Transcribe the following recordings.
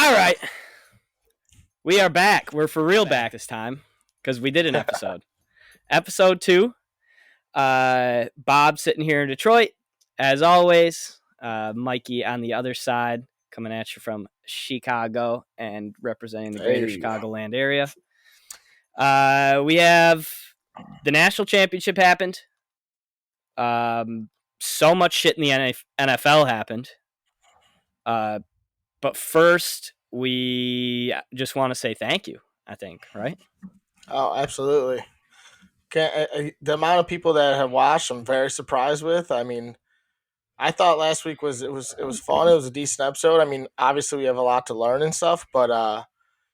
All right. We are back. We're for real back this time because we did an episode. Episode 2. Bob sitting here in Detroit, as always. Mikey on the other side, coming at you from Chicago and representing the greater Chicagoland area. We have the national championship happened. So much shit in the NFL happened. But first, we just want to say thank you, I think, right? Oh, absolutely. The amount of people that have watched, I'm very surprised with. I mean, I thought last week was fun. It was a decent episode. I mean, obviously we have a lot to learn and stuff, but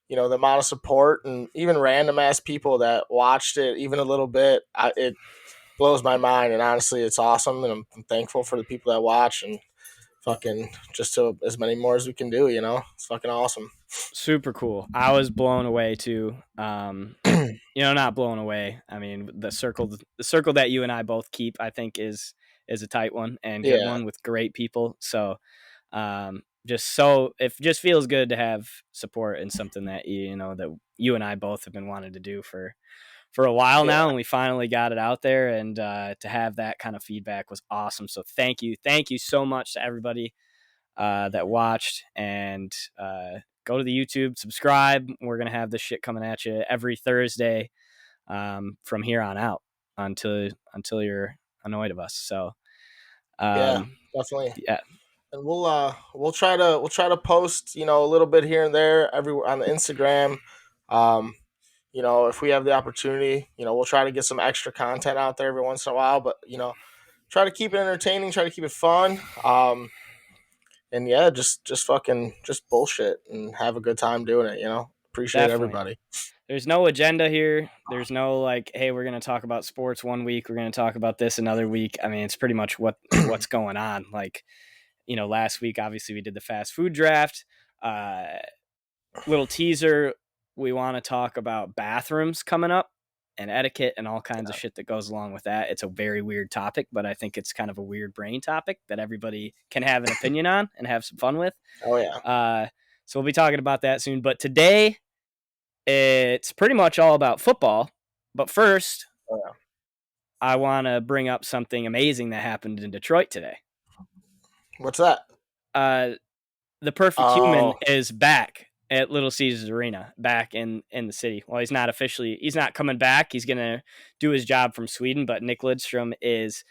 the amount of support and even random ass people that watched it even a little bit, it blows my mind. And honestly, it's awesome, and I'm thankful for the people that watch and fucking just to as many more as we can do. It's fucking awesome. Super cool. I was blown away too. Not blown away. I mean, the circle that you and I both keep, I think, is a tight one and good one with great people. So, it just feels good to have support in something that that you and I both have been wanting to do for a while now, and we finally got it out there. And to have that kind of feedback was awesome. So thank you so much to everybody that watched, and go to the YouTube, subscribe. We're going to have this shit coming at you every Thursday from here on out until you're annoyed of us. So definitely. Yeah. And we'll try to post, a little bit here and there everywhere on the Instagram. If we have the opportunity, we'll try to get some extra content out there every once in a while, but try to keep it entertaining, try to keep it fun. And just fucking just bullshit and have a good time doing it. Appreciate Definitely. Everybody. There's no agenda here. There's no like, hey, we're going to talk about sports one week, we're going to talk about this another week. I mean, it's pretty much what's going on. Like, last week, obviously we did the fast food draft. Little teaser. We want to talk about bathrooms coming up and etiquette and all kinds of shit that goes along with that. It's a very weird topic, but I think it's kind of a weird brain topic that everybody can have an opinion on and have some fun with. Oh yeah. So we'll be talking about that soon. But today, it's pretty much all about football. But first, I want to bring up something amazing that happened in Detroit today. What's that? The Perfect Human is back at Little Caesars Arena, back in the city. Well, he's not coming back. He's going to do his job from Sweden, but Nick Lidstrom is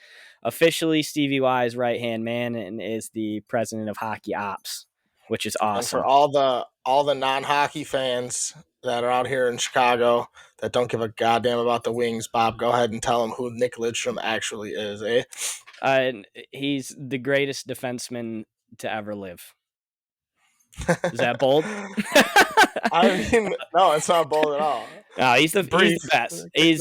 officially Stevie Y's right-hand man and is the president of hockey ops, which is awesome. And for all the non-hockey fans that are out here in Chicago that don't give a goddamn about the Wings, Bob, go ahead and tell them who Nick Lidstrom actually is, eh? He's the greatest defenseman to ever live. Is that bold? I mean, no, it's not bold at all. No, he's the best. He's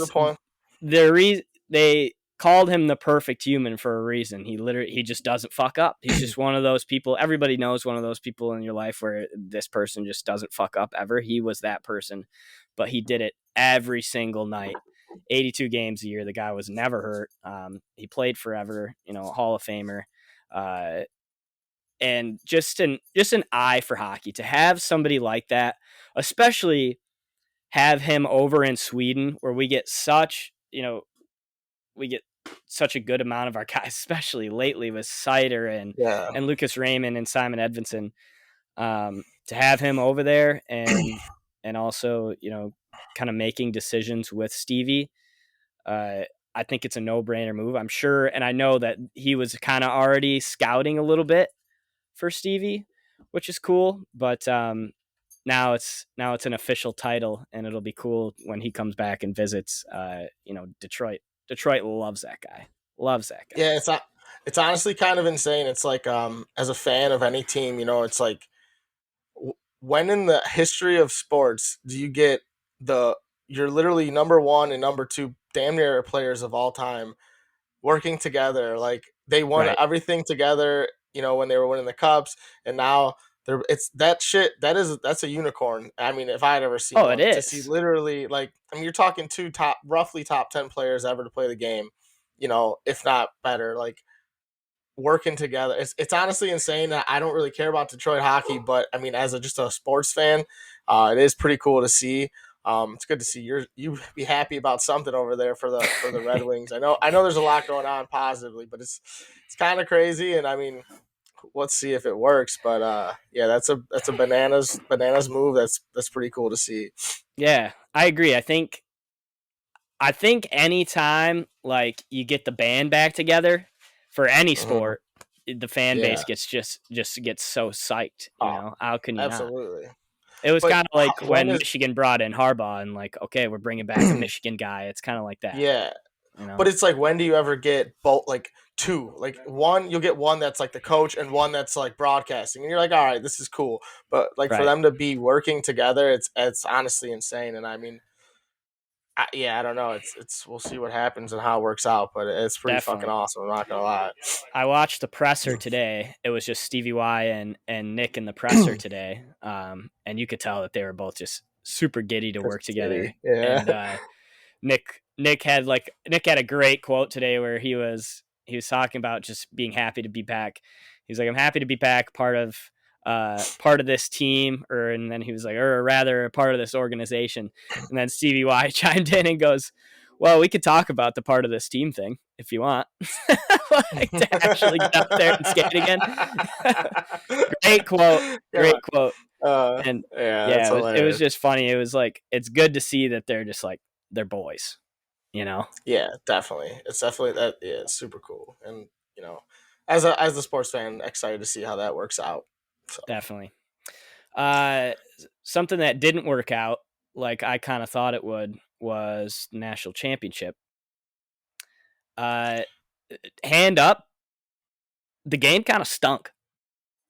the reason they called him the perfect human for a reason. He just doesn't fuck up. He's just one of those people. Everybody knows one of those people in your life where this person just doesn't fuck up ever. He was that person, but he did it every single night. 82 games a year. The guy was never hurt. He played forever. Hall of Famer. And just an eye for hockey. To have somebody like that, especially have him over in Sweden, where we get such a good amount of our guys, especially lately with Sider and Lucas Raymond and Simon Edvinsson. To have him over there and also kind of making decisions with Stevie, I think it's a no-brainer move. I'm sure, and I know that he was kind of already scouting a little bit for Stevie, which is cool, but now it's an official title, and it'll be cool when he comes back and visits Detroit. Detroit loves that guy. Yeah, it's honestly kind of insane. It's like as a fan of any team, it's like when in the history of sports do you get you're literally number one and number two damn near players of all time working together. Like they won everything together, when they were winning the cups, and now it's that shit. That's a unicorn. I mean, if I had ever seen one, it is. To see literally, like, I mean, you're talking two roughly top 10 players ever to play the game, if not better. Like, working together. It's honestly insane. I don't really care about Detroit hockey, but I mean, as just a sports fan, it is pretty cool to see. It's good to see you be happy about something over there for the Red Wings. I know there's a lot going on positively, but it's kind of crazy. And I mean, let's see if it works. But yeah, that's a bananas move. That's pretty cool to see. Yeah, I agree. I think anytime like you get the band back together for any sport, the fan base Yeah. just gets so psyched. You know, how can you not? Absolutely. It was But kind of like when when is Michigan brought in Harbaugh and like, okay, we're bringing back a Michigan guy. It's kind of like that, yeah. you know? But it's like, when do you ever get both, like two, like one, you'll get one that's like the coach and one that's like broadcasting, and you're like, all right, this is cool. But like for Right. them to be working together, it's honestly insane. And I mean, I don't know. It's we'll see what happens and how it works out, but it's pretty fucking Definitely. awesome. I'm not gonna lie. I watched the presser today. It was just Stevie Y and Nick in the presser today. And you could tell that they were both just super giddy to work together. Yeah. And Nick had a great quote today where he was talking about just being happy to be back. He's like, I'm happy to be back, part of this team, and then he was like, or rather a part of this organization. And then Stevie Y chimed in and goes, well, we could talk about the part of this team thing if you want. Like, to actually get out there and skate again. Great quote. Yeah. Great quote. And Yeah, that's yeah, it was hilarious. just funny. It was like, it's good to see that they're just like, they're boys, you know? Yeah, definitely. It's definitely that. Yeah, it's super cool. And you know, as a sports fan, excited to see how that works out. So. Definitely. Something that didn't work out like I kind of thought it would was national championship. Hand up, the game kind of stunk.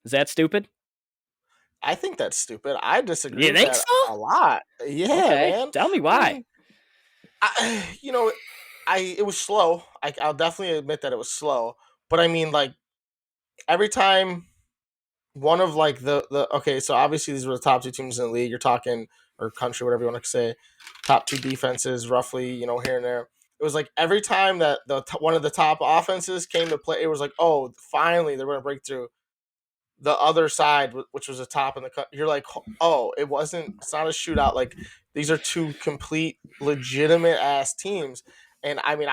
Is that stupid? I think that's stupid. I disagree You with think that a so? lot. Yeah, Okay, man. tell me I why. mean, you know, it was slow. I'll definitely admit that it was slow. But I mean, like every time one of like the okay, so obviously these were the top two teams in the league. You're talking, or country, whatever you want to say, top two defenses, roughly, here and there. It was like every time that one of the top offenses came to play, it was like, oh, finally they're going to break through. The other side, which was a top in the cut, you're like, oh, it's not a shootout. Like these are two complete legitimate ass teams, and I mean,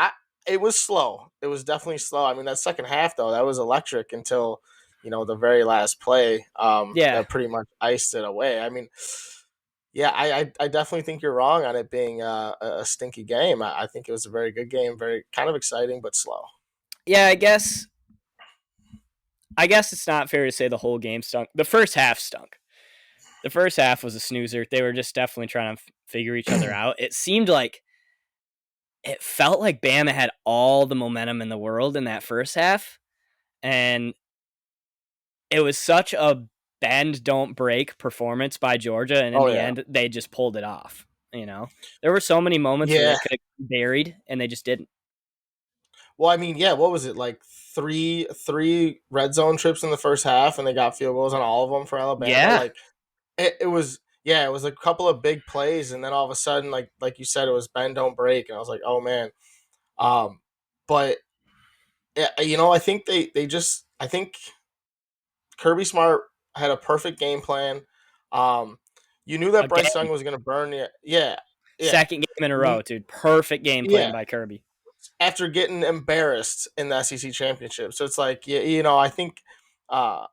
it was slow. It was definitely slow. I mean, that second half though, that was electric until the very last play. Yeah, That pretty much iced it away. I mean, yeah, I definitely think you're wrong on it being a stinky game. I think it was a very good game, very kind of exciting but slow. yeah. I guess it's not fair to say the whole game stunk. The first half stunk. The first half was a snoozer. They were just definitely trying to figure each other out. It felt like Bama had all the momentum in the world in that first half, and it was such a bend don't break performance by Georgia, and in Oh the yeah, end they just pulled it off. There were so many moments where they yeah. could have buried and they just didn't. Well, I mean, yeah, what was it, like three red zone trips in the first half, and they got field goals on all of them for Alabama. Yeah, Like it was, yeah, it was a couple of big plays, and then all of a sudden, like you said, it was bend don't break, and I was like, oh man. But yeah, I think I think Kirby Smart had a perfect game plan. Um, you knew that Bryce again, Young was going to burn you. Yeah, yeah, second game in a you, row, dude. Perfect game plan yeah. by Kirby. After getting embarrassed in the SEC championship. So it's like, yeah, I think uh,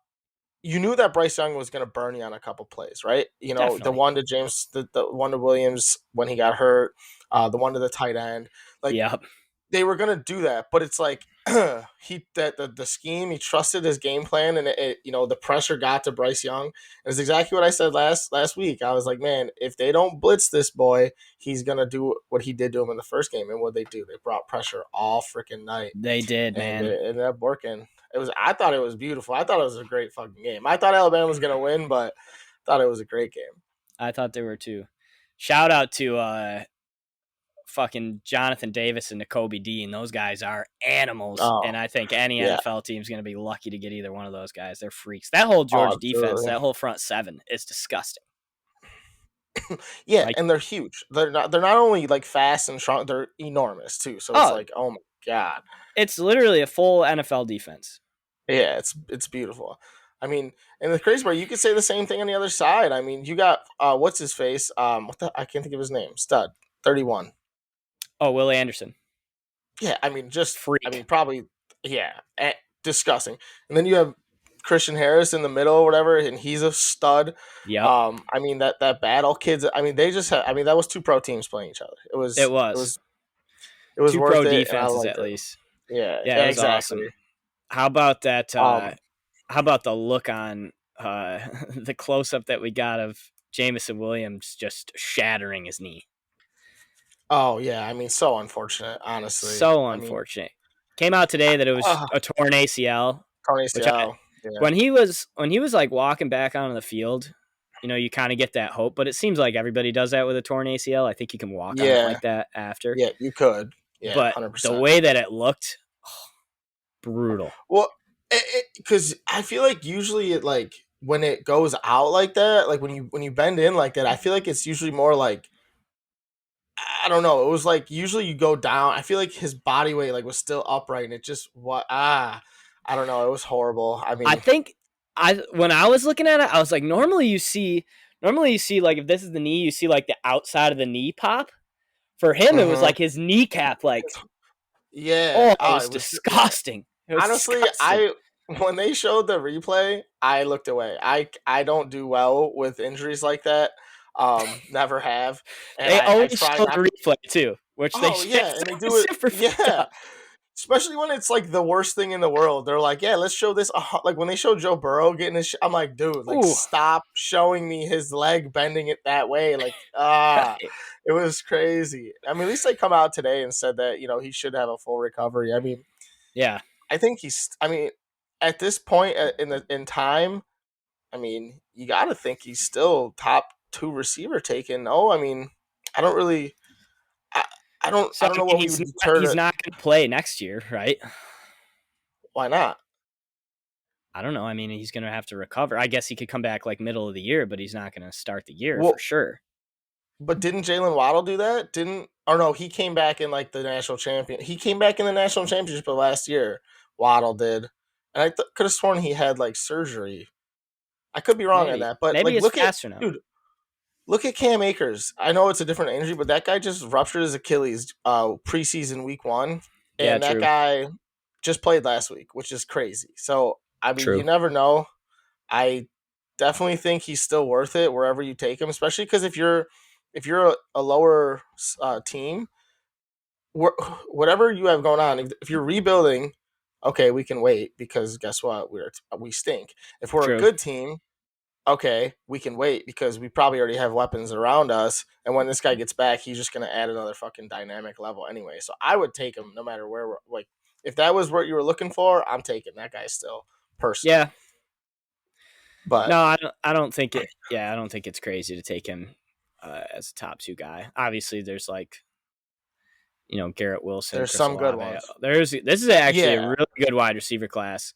you knew that Bryce Young was going to burn you on a couple plays, right? The Definitely. one to James, the one to Williams when he got hurt, the one to the tight end. Like Yep. they were going to do that, but it's like the scheme, he trusted his game plan, and the pressure got to Bryce Young. And it's exactly what I said last week. I was like, man, if they don't blitz this boy, he's going to do what he did to him in the first game. And what they do, they brought pressure all freaking night, They did, and man. it ended up working. I thought it was beautiful. I thought it was a great fucking game. I thought Alabama was going to win, but I thought it was a great game. I thought they were too. Shout out to fucking Jonathan Davis and N'Kobe Dean. Those guys are animals, Oh, and I think any yeah. NFL team is going to be lucky to get either one of those guys. They're freaks. That whole Oh, Georgia defense, absolutely. that whole front seven, is disgusting. Yeah, Like, and they're huge. They're not only like fast and strong, they're enormous too. So it's oh, like, oh my god. it's literally a full NFL defense. Yeah, it's beautiful. I mean, and the crazy part, you could say the same thing on the other side. I mean, you got what's his face? I can't think of his name. Stud, 31. Oh, Will Anderson, Yeah, I mean, just I freak. mean, probably yeah, disgusting. And then you have Christian Harris in the middle or whatever, and he's a stud. Yep, I mean that battle kids. I mean, they just had. I mean, that was two pro teams playing each other. It it was it was was it was 2 pro worth it, and I defenses liked at it. least. Yeah, Yeah, yeah, it was exactly. awesome. How about that? Um, How about the look on the close up that we got of Jamison Williams just shattering his knee? oh yeah, I mean, so unfortunate, honestly. So I mean, unfortunate. Came out today that it was uh, a torn ACL, Tony which Seattle. Yeah, when he was like walking back onto the field, you know, you kind of get that hope, but it seems like everybody does that with a torn ACL. I think you can walk on it yeah, like that after. yeah. You could. Yeah, But the 100%. way that it looked, brutal. Well, because I feel like usually it like when it goes out like that, like when you bend in like that, I feel like it's usually more like I don't know. It was like usually you go down. I feel like his body weight like was still upright, and it just what I don't know. It was horrible. I I mean, think when I was looking at it, I was like, normally you see like if this is the knee, you see like the outside of the knee pop. For him, it was mhm. like his kneecap, like Yeah. oh, it Oh, was it was yeah. disgusting. It was Honestly, disgusting. I when they showed the replay, I looked away. I don't do well with injuries like that. Never have, and They I always try show not the to. replay too, which they Oh should yeah, and they do it. super fucked Yeah, up. especially when it's like the worst thing in the world. They're like, yeah, let's show this. Like when they show Joe Burrow getting his, I'm like, dude, like Ooh, stop showing me his leg bending it that way. Like, right. it was crazy. I mean, at least they come out today and said that he should have a full recovery. I mean, Yeah. I think he's. I mean, at this point in time, I mean, you got to think he's still top two receiver taken. No, I mean, I don't really. I, So I I don't know mean, what we would deter he's to. not going to play next year, right? Why not? I don't know. I mean, he's going to have to recover. I guess he could come back like middle of the year, but he's not going to start the year for Well, sure. but didn't Jalen Waddle do that? Didn't or no? He came back in like the national champion. He came back in the national championship of last year. Waddle did, and I could have sworn he had like surgery. I could be wrong on Maybe that, but maybe like it's look at faster now. dude. Look at Cam Akers. I know it's a different injury, but that guy just ruptured his Achilles preseason week 1, Yeah, and that true. guy just played last week, which is crazy. So I mean, you True. never know. I definitely think he's still worth it wherever you take him, especially because if you're a lower team, whatever you have going on, if you're rebuilding, okay, we can wait because guess what, we stink. If we're a True. good team, okay, we can wait because we probably already have weapons around us. And when this guy gets back, he's just going to add another fucking dynamic level anyway. So I would take him no matter where we're like, if that was what you were looking for, I'm taking that guy still personally. Yeah. But No, I don't. I don't think it. Yeah, I don't think it's crazy to take him as a top 2 guy. Obviously, there's like Garrett Wilson, there's Chris some good Olave. ones. This is actually a Yeah. really good wide receiver class.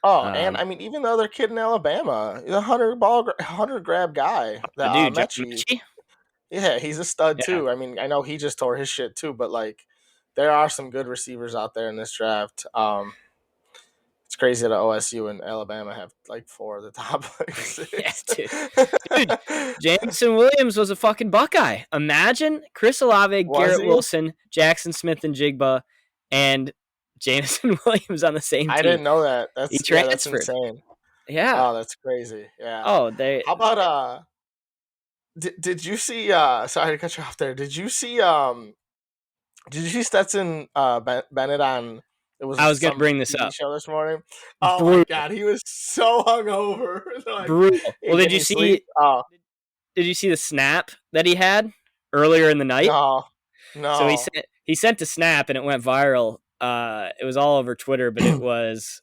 Oh, and Um, I mean, even the other kid in Alabama, the hunter grab guy, the dude, John Mechie. Mechie? Yeah, he's a stud Yeah, too. I mean, I know he just tore his shit too, but like, there are some good receivers out there in this draft. It's crazy that OSU and Alabama have like 4 of the top like yeah, 6. dude. Jameson Williams was a fucking Buckeye. Imagine Chris Olave, Was Garrett he? Wilson, Jackson Smith, and Jigba, and Jameson Williams on the same I team. didn't know that. He That's transferred. insane. Yeah. Oh, that's crazy. Yeah. Oh, they. How about did you see sorry to cut you off there. Did you see Stetson Bennett on it was I was gonna some bring this TV up. show this morning? Oh my Brutal. god, he was so hungover. Like, Brutal. you Well, getting any sleep? Oh did you see the snap that he had earlier in the night? no, So no. he sent a snap and it went viral. It was all over Twitter, but it was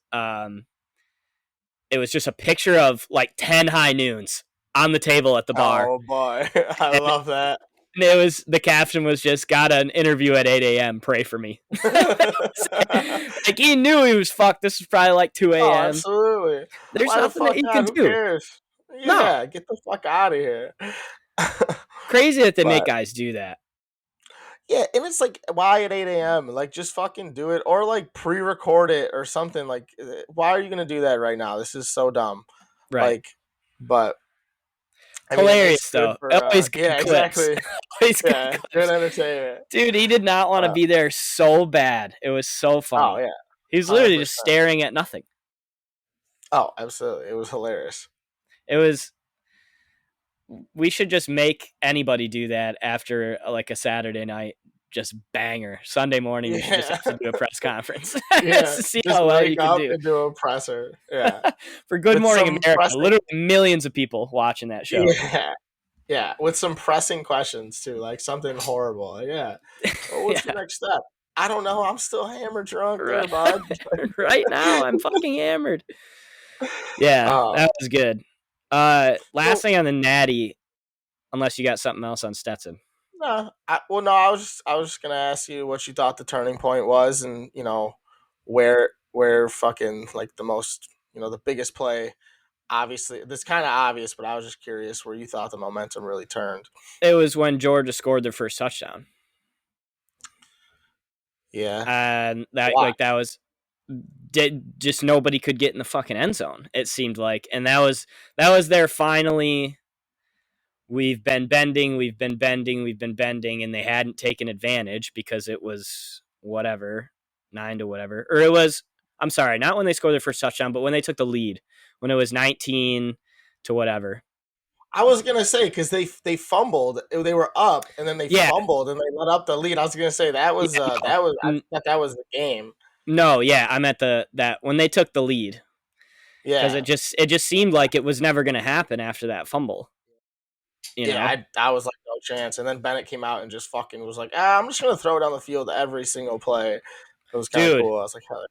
just a picture of like 10 high noons on the table at the bar. Oh boy, I And love that. the caption was just got an interview at 8 a.m. Pray for me. Like he knew he was fucked. This was probably like 2 Oh, a.m. absolutely. There's Why the nothing that fuck he can not? Who do. cares? No. Yeah, get the fuck out of here. Crazy that they make But guys do that. Yeah, and it's like, why at 8 a.m.? Like, just fucking do it, or like pre-record it or something. Like, why are you gonna do that right now? This is so dumb. Right. Like, but I mean, it's Hilarious good though. for Always good yeah, clips. exactly. Always good Yeah, good clips. entertainment. Dude, he did not want to be there so bad. It was so Oh funny. yeah, He was literally just 100%. staring at nothing. Oh, absolutely, it was hilarious. It was. We should just make anybody do that after like a Saturday night. Just banger. Sunday morning, you should just Yeah, have to do a press conference yeah. to see Just how well you wake can up do. and do a presser. Yeah, For Good with Morning some America, pressing. literally millions of people watching that show. Yeah, yeah, with some pressing questions too, like something horrible. Like, yeah, well, what's the Yeah. next step? I don't know. I'm still hammered drunk there, Right. bud. Right now, I'm fucking hammered. Yeah, Uh, that was good. Last so thing on the Natty, unless you got something else on Stetson. no, no, I was just gonna ask you what you thought the turning point was, and where fucking like the most, the biggest play. Obviously, this kind of obvious, but I was just curious where you thought the momentum really turned. It was when Georgia scored their first touchdown. Yeah, And why? that was just nobody could get in the fucking end zone. It seemed like, and that was their finally. We've been bending, and they hadn't taken advantage because it was whatever 9-whatever, or it was. I'm sorry, not when they scored their first touchdown, but when they took the lead, when it was 19-whatever. I was gonna say because they fumbled, they were up, and then they Yeah, fumbled, and they let up the lead. I was gonna say that was yeah, I thought that was the game. no, yeah, I'm at that when they took the lead because Yeah, it just seemed like it was never going to happen after that fumble. You yeah, know, I was like no chance, and then Bennett came out and just fucking was like, I'm just gonna throw it down the field every single play. It was kind of dude, cool. I was like, hell,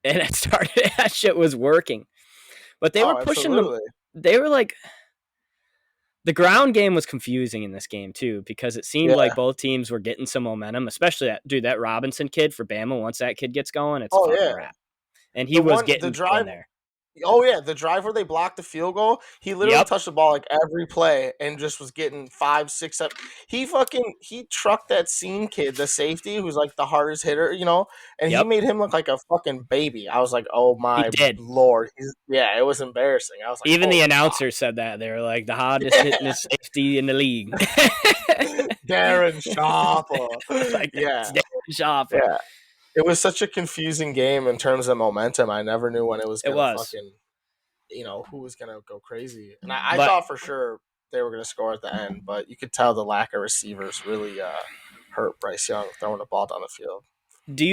and it started. That shit was working, but they were oh, pushing them. absolutely, They were like the ground game was confusing in this game too because it seemed like yeah, both teams were getting some momentum, especially that Robinson kid for Bama. Once that kid gets going, it's a oh fucking yeah, wrap, and he was the getting drive. going there. Oh yeah, the drive where they blocked the field goal, he literally Yep, touched the ball like every play and just was getting 5, 6, 7. He trucked that scene kid, the safety, who's like the hardest hitter, and he yep, made him look like a fucking baby. I was like, oh he my did. lord, yeah, it was embarrassing. I was like, Even the holy fuck, announcer said that they were like the hardest hitting safety in the league. Darren Sharper, Like yeah, that's Darren Sharp. yeah. It was such a confusing game in terms of momentum. I never knew when it was It gonna was, fucking who was going to go crazy. And I but thought for sure they were going to score at the end, but you could tell the lack of receivers really hurt Bryce Young throwing the ball down the field. do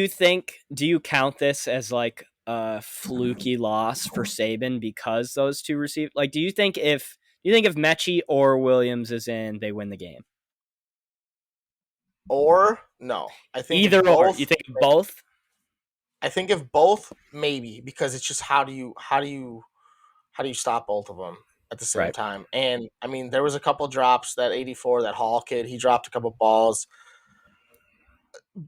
you count this as like a fluky loss for Saban because those two received? Like, do you think if Mechie or Williams is in, they win the game? Or no, I think if Either or, you both, think both? I think if both, maybe, because it's just how do you stop both of them at the same Right. time? And I mean, there was a couple drops. That 84, that Hall kid, he dropped a couple balls.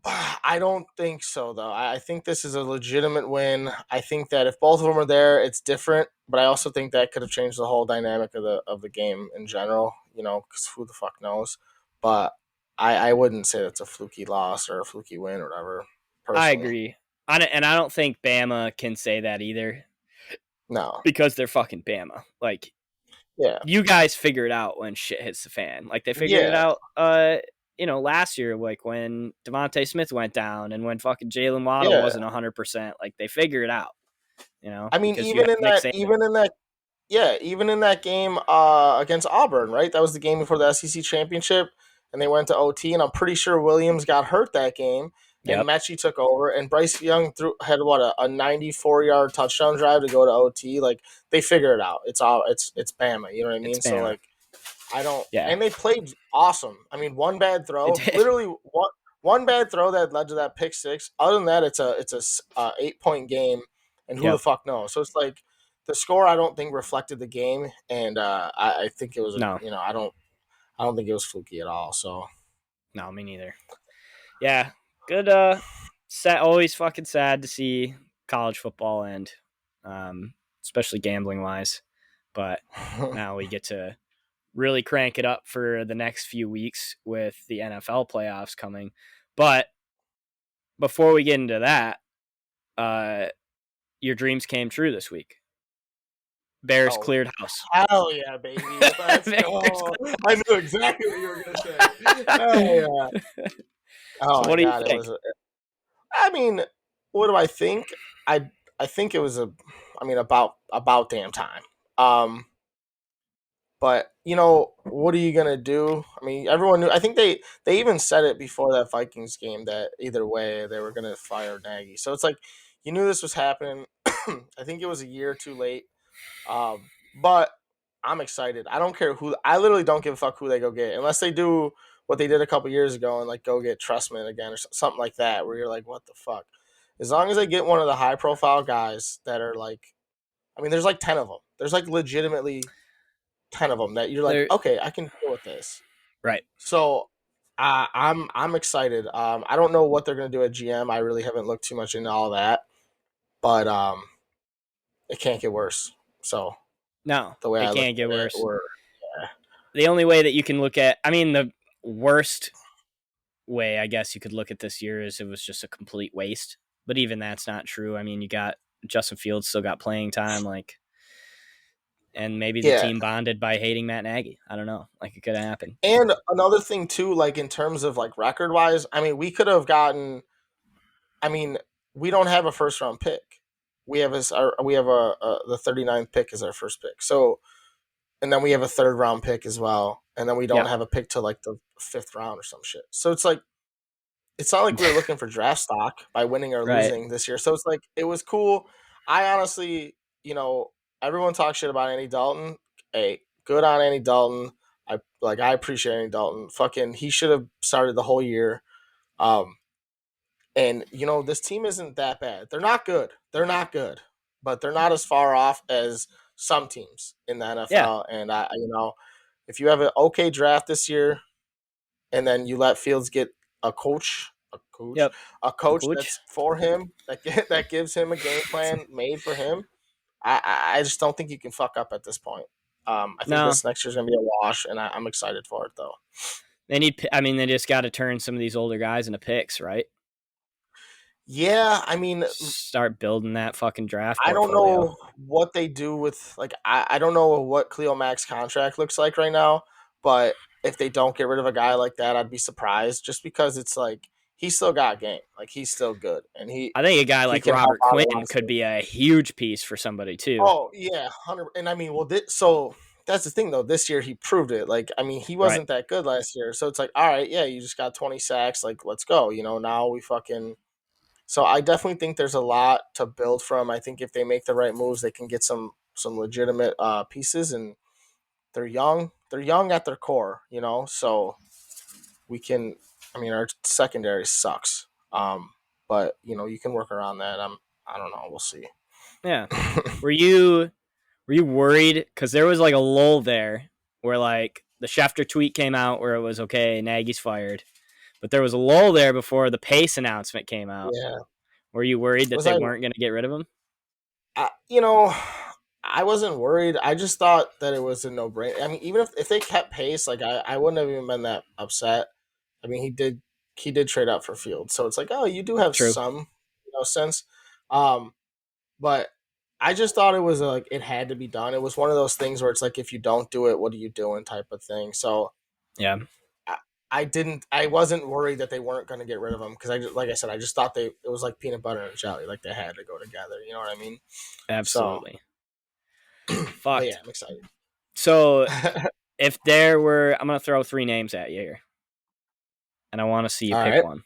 I don't think so, though. I think this is a legitimate win. I think that if both of them are there, it's different. But I also think that could have changed the whole dynamic of the game in general. Because who the fuck knows? But I wouldn't say that's a fluky loss or a fluky win or whatever. I Personally, agree. And I don't think Bama can say that either no. because they're fucking Bama. Like, Yeah, you guys figure it out when shit hits the fan. Like they figured it yeah, out last year, like when Devontae Smith went down and when fucking Jalen Waddle yeah. wasn't 100%. Like they figure it out, I mean, because you have Nick Saban. even in that game against Auburn, right? That was the game before the SEC championship, and they went to OT. And I'm pretty sure Williams got hurt that game, and Yep. Mechie took over, and Bryce Young had what a 94-yard touchdown drive to go to OT. Like they figured it out. It's Bama. You know what I It's mean? So Bama. like I don't, Yeah, and they played awesome. I mean, one bad it throw, did. literally one bad throw that led to that pick six. Other than that, it's a 8-point game, and who the Yep. fuck knows? So it's like the score. I don't think reflected the game, and I think it was No, I don't think it was fluky at all. So no, me neither. Yeah, good. Sad. Always fucking sad to see college football end, especially gambling wise. But now we get to really crank it up for the next few weeks with the NFL playoffs coming. But before we get into that, your dreams came true this week. Bears Oh, cleared house. hell yeah, baby. Let's go. I knew exactly what you were going to say. Hell yeah. Oh, So my what do you God. think? I mean, what do I think? I think it was about damn time. But what are you gonna do? I mean, everyone knew. I think they even said it before that Vikings game that either way they were gonna fire Nagy. So it's like you knew this was happening. I think it was a year too late. But I'm excited. I don't care who. I literally don't give a fuck who they go get, unless they do what they did a couple years ago and like go get Trustman again or something like that, where you're like, what the fuck? As long as they get one of the high profile guys that are like, I mean, there's like 10 of them. There's like legitimately 10 of them that you're like, There, okay, I can deal with this. right. So I'm excited. I don't know what they're gonna do at GM. I really haven't looked too much into all that, but it can't get worse. So No, the way it I look can't get at it, worse. we're The only way that you can look at, I mean, the worst way I guess you could look at this year is it was just a complete waste. But even that's not true. I mean, you got Justin Fields still got playing time, like, and maybe the yeah. team bonded by hating Matt Nagy. I don't know. Like, it could have happened. And another thing too, like in terms of like record wise, I mean, we could have gotten. I mean, we don't have a first round pick. We have the 39th pick is our first pick. So, and then we have a third round pick as well, and then we don't Yep. have a pick to like the fifth round or some shit. So it's like it's not like we were looking for draft stock by winning or Right. losing this year. So it's like it was cool. I honestly, everyone talks shit about Andy Dalton. Hey, good on Andy Dalton. I appreciate Andy Dalton. Fucking, he should have started the whole year. And this team isn't that bad. They're not good. They're not good, but they're not as far off as some teams in the Yeah. NFL. And if you have an okay draft this year, and then you let Fields get a coach, Yep. a coach that's for him, that gives him a game plan made for him. I just don't think you can fuck up at this point. I think this next year's gonna be a wash, and I'm excited for it though. They just got to turn some of these older guys into picks, right? Yeah, I mean, start building that fucking draft I don't portfolio. know what they do with I don't know what Cleo Mack's contract looks like right now, but if they don't get rid of a guy like that, I'd be surprised just because it's like he's still got game. Like he's still good. And I think a guy like can Robert Quinn could be a huge piece for somebody too. Oh, yeah, 100. And I mean, so that's the thing though. This year he proved it. Like, I mean, he wasn't that good last year. So it's like, all right, yeah, you just got 20 sacks. Like, let's go. Now we fucking. So I definitely think there's a lot to build from. I think if they make the right moves, they can get some legitimate pieces, and they're young. They're young at their core, So we can. I mean, our secondary sucks, but you can work around that. I don't know. We'll see. Yeah. Were you worried because there was like a lull there where like the Schefter tweet came out where it was okay, Nagy's fired, but there was a lull there before the Pace announcement came out. Yeah. Were you worried that they weren't going to get rid of him? I wasn't worried. I just thought that it was a no-brainer. I mean, even if they kept Pace, like I wouldn't have even been that upset. I mean, he did trade up for Field, so it's like, oh, you do have True. some sense. But I just thought it was like it had to be done. It was one of those things where it's like, if you don't do it, what are you doing, type of thing. So yeah, I wasn't worried that they weren't going to get rid of him because like I said, I just thought it was like peanut butter and jelly, like they had to go together. You know what I mean? absolutely. But yeah, I'm excited. So if there were, I'm going to throw 3 names at you here, and I want to see you pick one.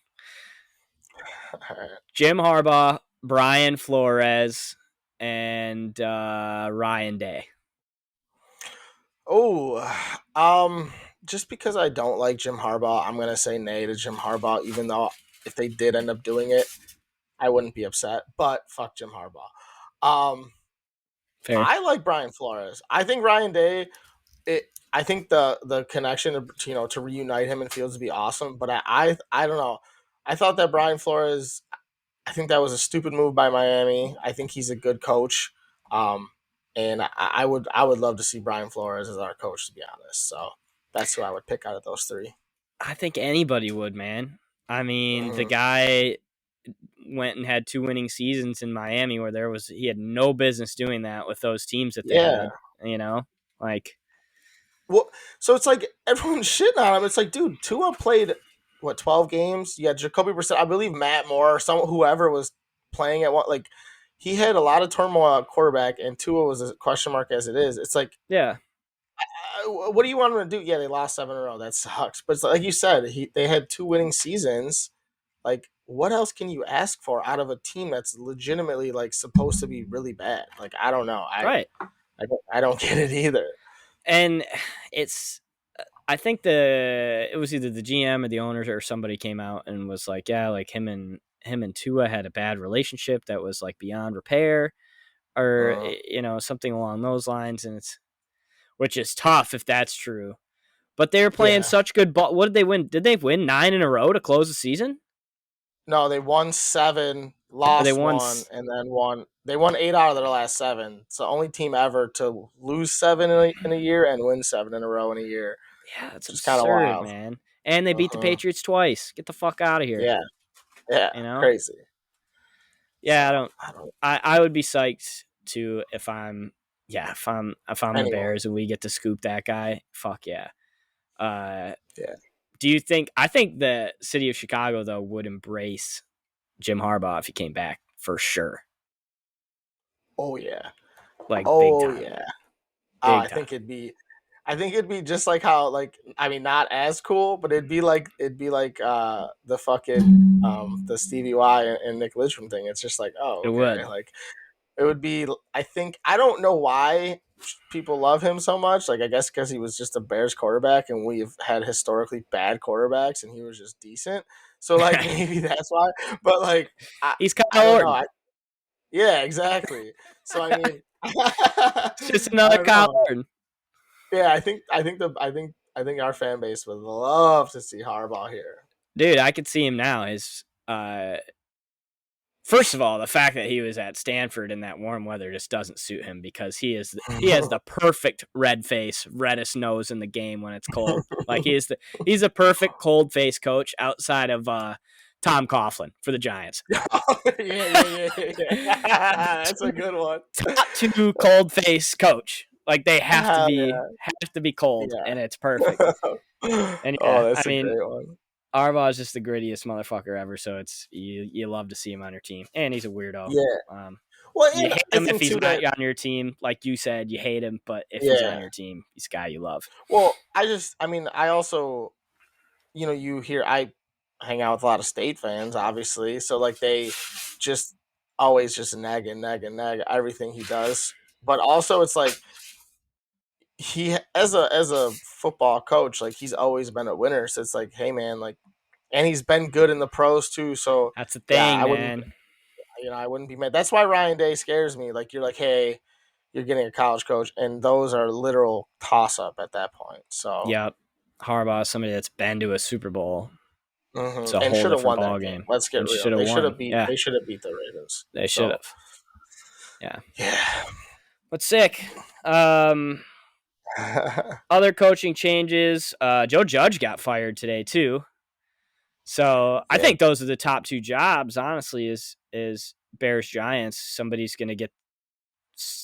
Jim Harbaugh, Brian Flores, and Ryan Day. Oh, just because I don't like Jim Harbaugh, I'm gonna say nay to Jim Harbaugh. Even though if they did end up doing it, I wouldn't be upset. But fuck Jim Harbaugh. Fair. I like Brian Flores. I think Ryan Day. I think the connection to reunite him and Fields would be awesome. But I don't know. I thought that Brian Flores. I think that was a stupid move by Miami. I think he's a good coach. And I would love to see Brian Flores as our coach, to be honest. So that's who I would pick out of those 3. I think anybody would, man. I mean, the Mm-hmm. guy went and had 2 winning seasons in Miami where he had no business doing that with those teams that they Yeah. had, you know? Like, Well, so it's like everyone's shitting on him. It's like, dude, Tua played what 12 games? Yeah, Jacoby Brissett. I believe Matt Moore or some whoever was playing at what like he had a lot of turmoil at quarterback, and Tua was a question mark as it is. It's like, yeah, what do you want him to do? Yeah, they lost 7 in a row. That sucks. But it's like you said, they had 2 winning seasons. Like, what else can you ask for out of a team that's legitimately like supposed to be really bad? Like, I don't know. right. I don't get it either. And it's I think it was either the GM or the owners or somebody came out and was like, yeah, like him and Tua had a bad relationship that was like beyond repair or Uh, something along those lines, and it's which is tough if that's true. But they were playing yeah. such good ball. What did they win? Did they win 9 in a row to close the season? No, they won 7, Or they lost won 1, and then won. They won 8 out of their last 7. It's the only team ever to lose 7 in a year and win 7 in a row in a year, Yeah, that's which is kind of absurd, wild. man. And they beat the Uh-huh. Patriots twice. Get the fuck out of here. Yeah, yeah, You know? crazy. Yeah, So I don't. I would be psyched too if I'm the Anyone. Bears and we get to scoop that guy. Fuck yeah. Uh Yeah. do you think I think the city of Chicago though would embrace Jim Harbaugh if he came back for sure. Oh yeah. Like big Oh time. yeah. Oh, Big time. I think it'd be just like how like I mean not as cool, but it'd be like the fucking the Stevie Y and Nick Lidstrom thing. It's just like, oh, It okay. would. Like it would be I think I don't know why people love him so much. Like I guess because he was just a Bears quarterback and we've had historically bad quarterbacks and he was just decent. So like maybe that's why. But like I He's Kyle I don't know. Orton. Yeah, exactly. So I mean It's just I another don't Kyle know. Orton. Yeah, I think our fan base would love to see Harbaugh here. Dude, I could see him now. His first of all, the fact that he was at Stanford in that warm weather just doesn't suit him because he has the perfect red face, reddest nose in the game when it's cold. Like he's a perfect cold face coach outside of Tom Coughlin for the Giants. Yeah. That's a good one. Top 2 cold face coach. Like they Yeah, have to be cold, yeah. and it's perfect. And Oh, yeah, I that's a mean, great one. Harbaugh is just the grittiest motherfucker ever. So it's you love to see him on your team, and he's a weirdo. Yeah. Um, Well, you and hate I him if think he's too not that on your team, like you said. You hate him, but if he's on yeah. your team, he's a guy you love. Well, I mean, I also you hear I hang out with a lot of state fans, obviously, so like they just always just nag everything he does. But also, it's like he as a football coach, like he's always been a winner. So it's like, hey man, like, and he's been good in the pros too. So That's the yeah, thing, man. I wouldn't be mad. That's why Ryan Day scares me. Like you're like, hey, you're getting a college coach, and those are literal toss up at that point. So Yep, Harbaugh is somebody that's been to a Super Bowl. It's a and whole should have different won ball that game. game, Let's get and real. should have won. Yeah, They should have beat the Ravens. they should So have. Yeah, yeah. but sick. Other coaching changes. Joe Judge got fired today too. So I Yeah. think those are the top 2 jobs. Honestly, is Bears Giants. Somebody's going to get.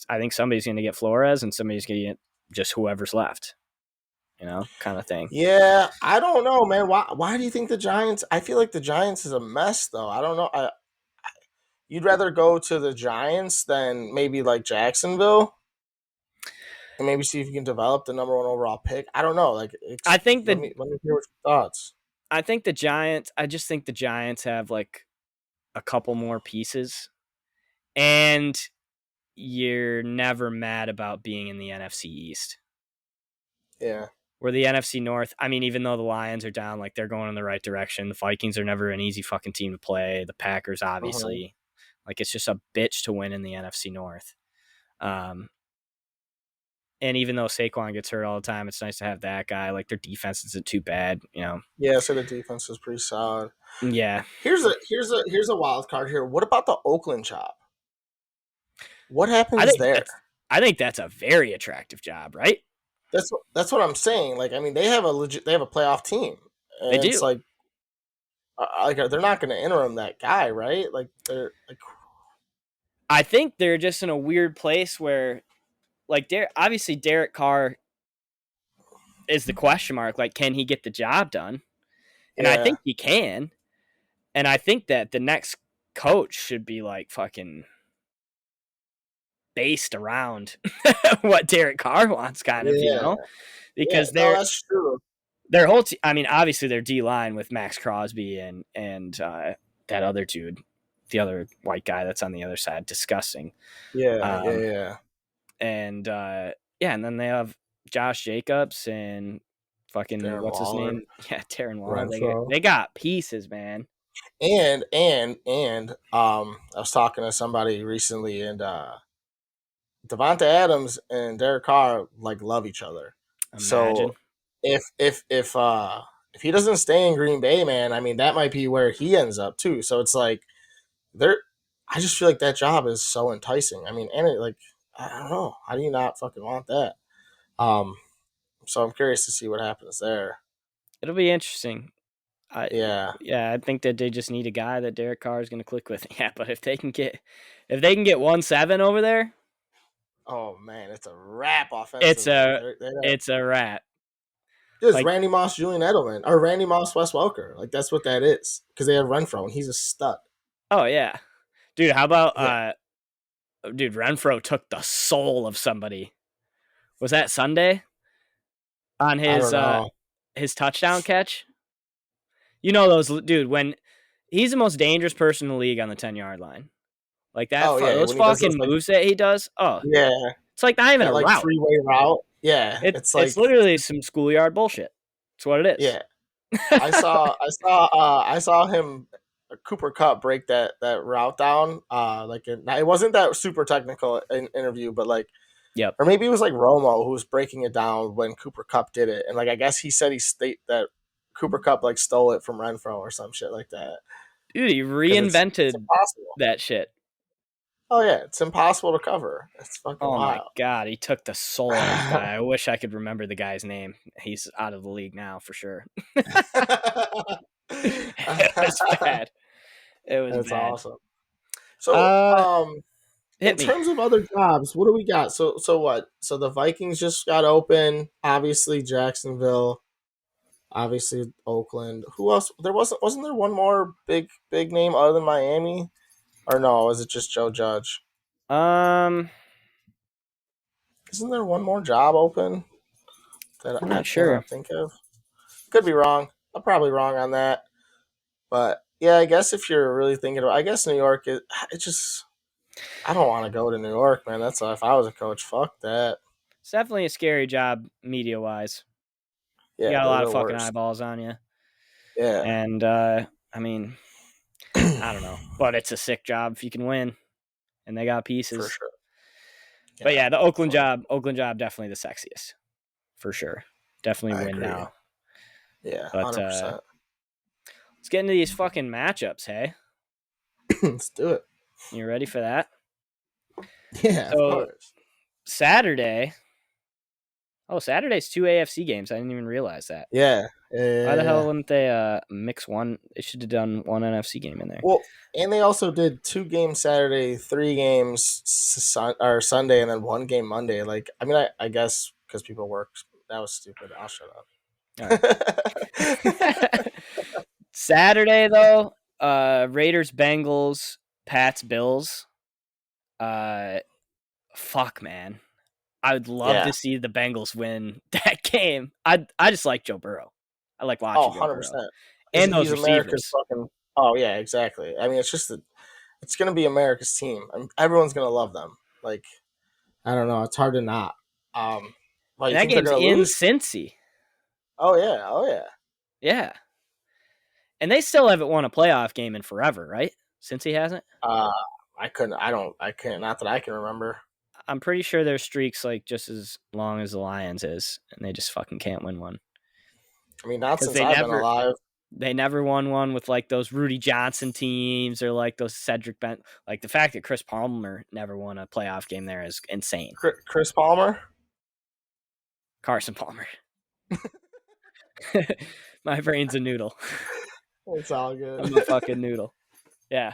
I think somebody's going to get Flores, and somebody's going to get just whoever's left. Kind of thing. Yeah, I don't know, man. Why do you think the Giants? I feel like the Giants is a mess, though. I don't know. You'd rather go to the Giants than maybe like Jacksonville, and maybe see if you can develop the number 1 overall pick. I don't know. Like, I think let me hear what your thoughts. I think the Giants. I just think the Giants have like a couple more pieces, and you're never mad about being in the NFC East. Yeah. Where the NFC North, I mean, even though the Lions are down, like they're going in the right direction. The Vikings are never an easy fucking team to play. The Packers, Uh-huh. obviously, like it's just a bitch to win in the NFC North. Um, and even though Saquon gets hurt all the time, it's nice to have that guy. Like their defense isn't too bad. Yeah, so the defense is pretty solid. Yeah, Here's a wild card here. What about the Oakland job? What I happens think there? that's I think that's a very attractive job, right? That's what I'm saying. Like, I mean, they have a playoff team, They and it's do. like Like they're not going to interim that guy, right? Like they're like. I think they're just in a weird place where, like, obviously Derek Carr is the question mark. Like, can he get the job done? And I Yeah. think he can. And I think that the next coach should be like fucking based around what Derek Carr wants, kind of, you Yeah. know, Yeah. because No, that's true. their whole I mean, obviously their D line with Max Crosby and that other dude, the other white guy that's on the other side, disgusting. Yeah. Yeah. Um, Yeah. and yeah, and then they have Josh Jacobs and fucking Darren what's his Waller, name? Yeah, Darren Waller. Renfro. They got pieces, man. And I was talking to somebody recently, and Devonta Adams and Derek Carr like love each other. Imagine. So if he doesn't stay in Green Bay, man, I mean that might be where he ends up too. So it's like there. I just feel like that job is so enticing. I mean, and it, like I don't know, how do you not fucking want that? Um, so I'm curious to see what happens there. It'll be interesting. Yeah. Yeah, I think that they just need a guy that Derek Carr is going to click with. Yeah, but if they can get 1-7 over there, Oh man, it's a wrap it's offensively. a it's a wrap. Just Like, Randy Moss, Julian Edelman, or Randy Moss, Wes Welker. Like that's what that is because they have Renfro and he's a stud. oh yeah, dude. How about Yeah, dude? Renfro took the soul of somebody. Was that Sunday on I don't know. his touchdown catch? You know those, dude. When he's the most dangerous person in the league on the 10-yard line, like that. Oh yeah, Those when he does those fucking like moves that he does. Oh, yeah, it's like not even that a like route. three-way route. Yeah, It's it's it's like literally some schoolyard bullshit. It's what it is. yeah. I saw him Cooper Cup break that route down. It wasn't that super technical interview, but like Yep. or maybe it was like Romo who was breaking it down when Cooper Cup did it, and like I guess he said he state that Cooper Cup like stole it from Renfro or some shit like that. Dude, he Because it's reinvented impossible. that shit. Oh yeah, it's impossible to cover. It's fucking Oh my wild. god, he took the soul out of the guy. I wish I could remember the guy's name. He's out of the league now for sure. It was bad. It was That's bad. awesome. So, in Hit me. terms of other jobs, what do we got? So what? So the Vikings just got open. Obviously Jacksonville. Obviously Oakland. Who else? Wasn't there one more big name other than Miami? Or no? Was it just Joe Judge? Um, Isn't there one more job open that I'm I not sure. cannot think of? Could be wrong. I'm probably wrong on that. But yeah, I guess if you're really thinking about, I guess New York is. It just. I don't want to go to New York, man. That's if I was a coach. Fuck that. It's definitely a scary job media wise. You Yeah, got a they're lot of the fucking worst. eyeballs on you. Yeah. And I mean, I don't know. But it's a sick job if you can win. And they got pieces. For sure. Yeah, but yeah, the Oakland job definitely the sexiest. For sure. Definitely I win agree. now. Yeah, But 100%. let's get into these fucking matchups, hey? Let's do it. You ready for that? Yeah, of course. Saturday's 2 AFC games. I didn't even realize that. Yeah. Why the hell wouldn't they mix one? They should have done one NFC game in there. Well, and they also did 2 games Saturday, 3 games Sunday, and then 1 game Monday. Like, I mean, I guess because people work. That was stupid. I'll shut up. Right. Saturday though, Raiders, Bengals, Pats, Bills. Fuck, man. I would love to see the Bengals win that game. I just like Joe Burrow. I like watching Joe 100%. Burrow. And those he's America's receivers. fucking. Oh yeah, exactly. I mean, it's gonna be America's team. Everyone's gonna love them. Like, I don't know. It's hard to not. Well, you that think they're game's gonna in lose? Cincy. Oh yeah. Yeah. And they still haven't won a playoff game in forever, right? Cincy hasn't? I couldn't. I can't. Not that I can remember. I'm pretty sure their streak's like just as long as the Lions is, and they just fucking can't win one. I mean, not since I've been alive. They never won one with like those Rudy Johnson teams or like those Cedric Bent. Like the fact that Chris Palmer never won a playoff game there is insane. Chris Palmer? Carson Palmer. My brain's a noodle. It's all good. I'm a fucking noodle. Yeah.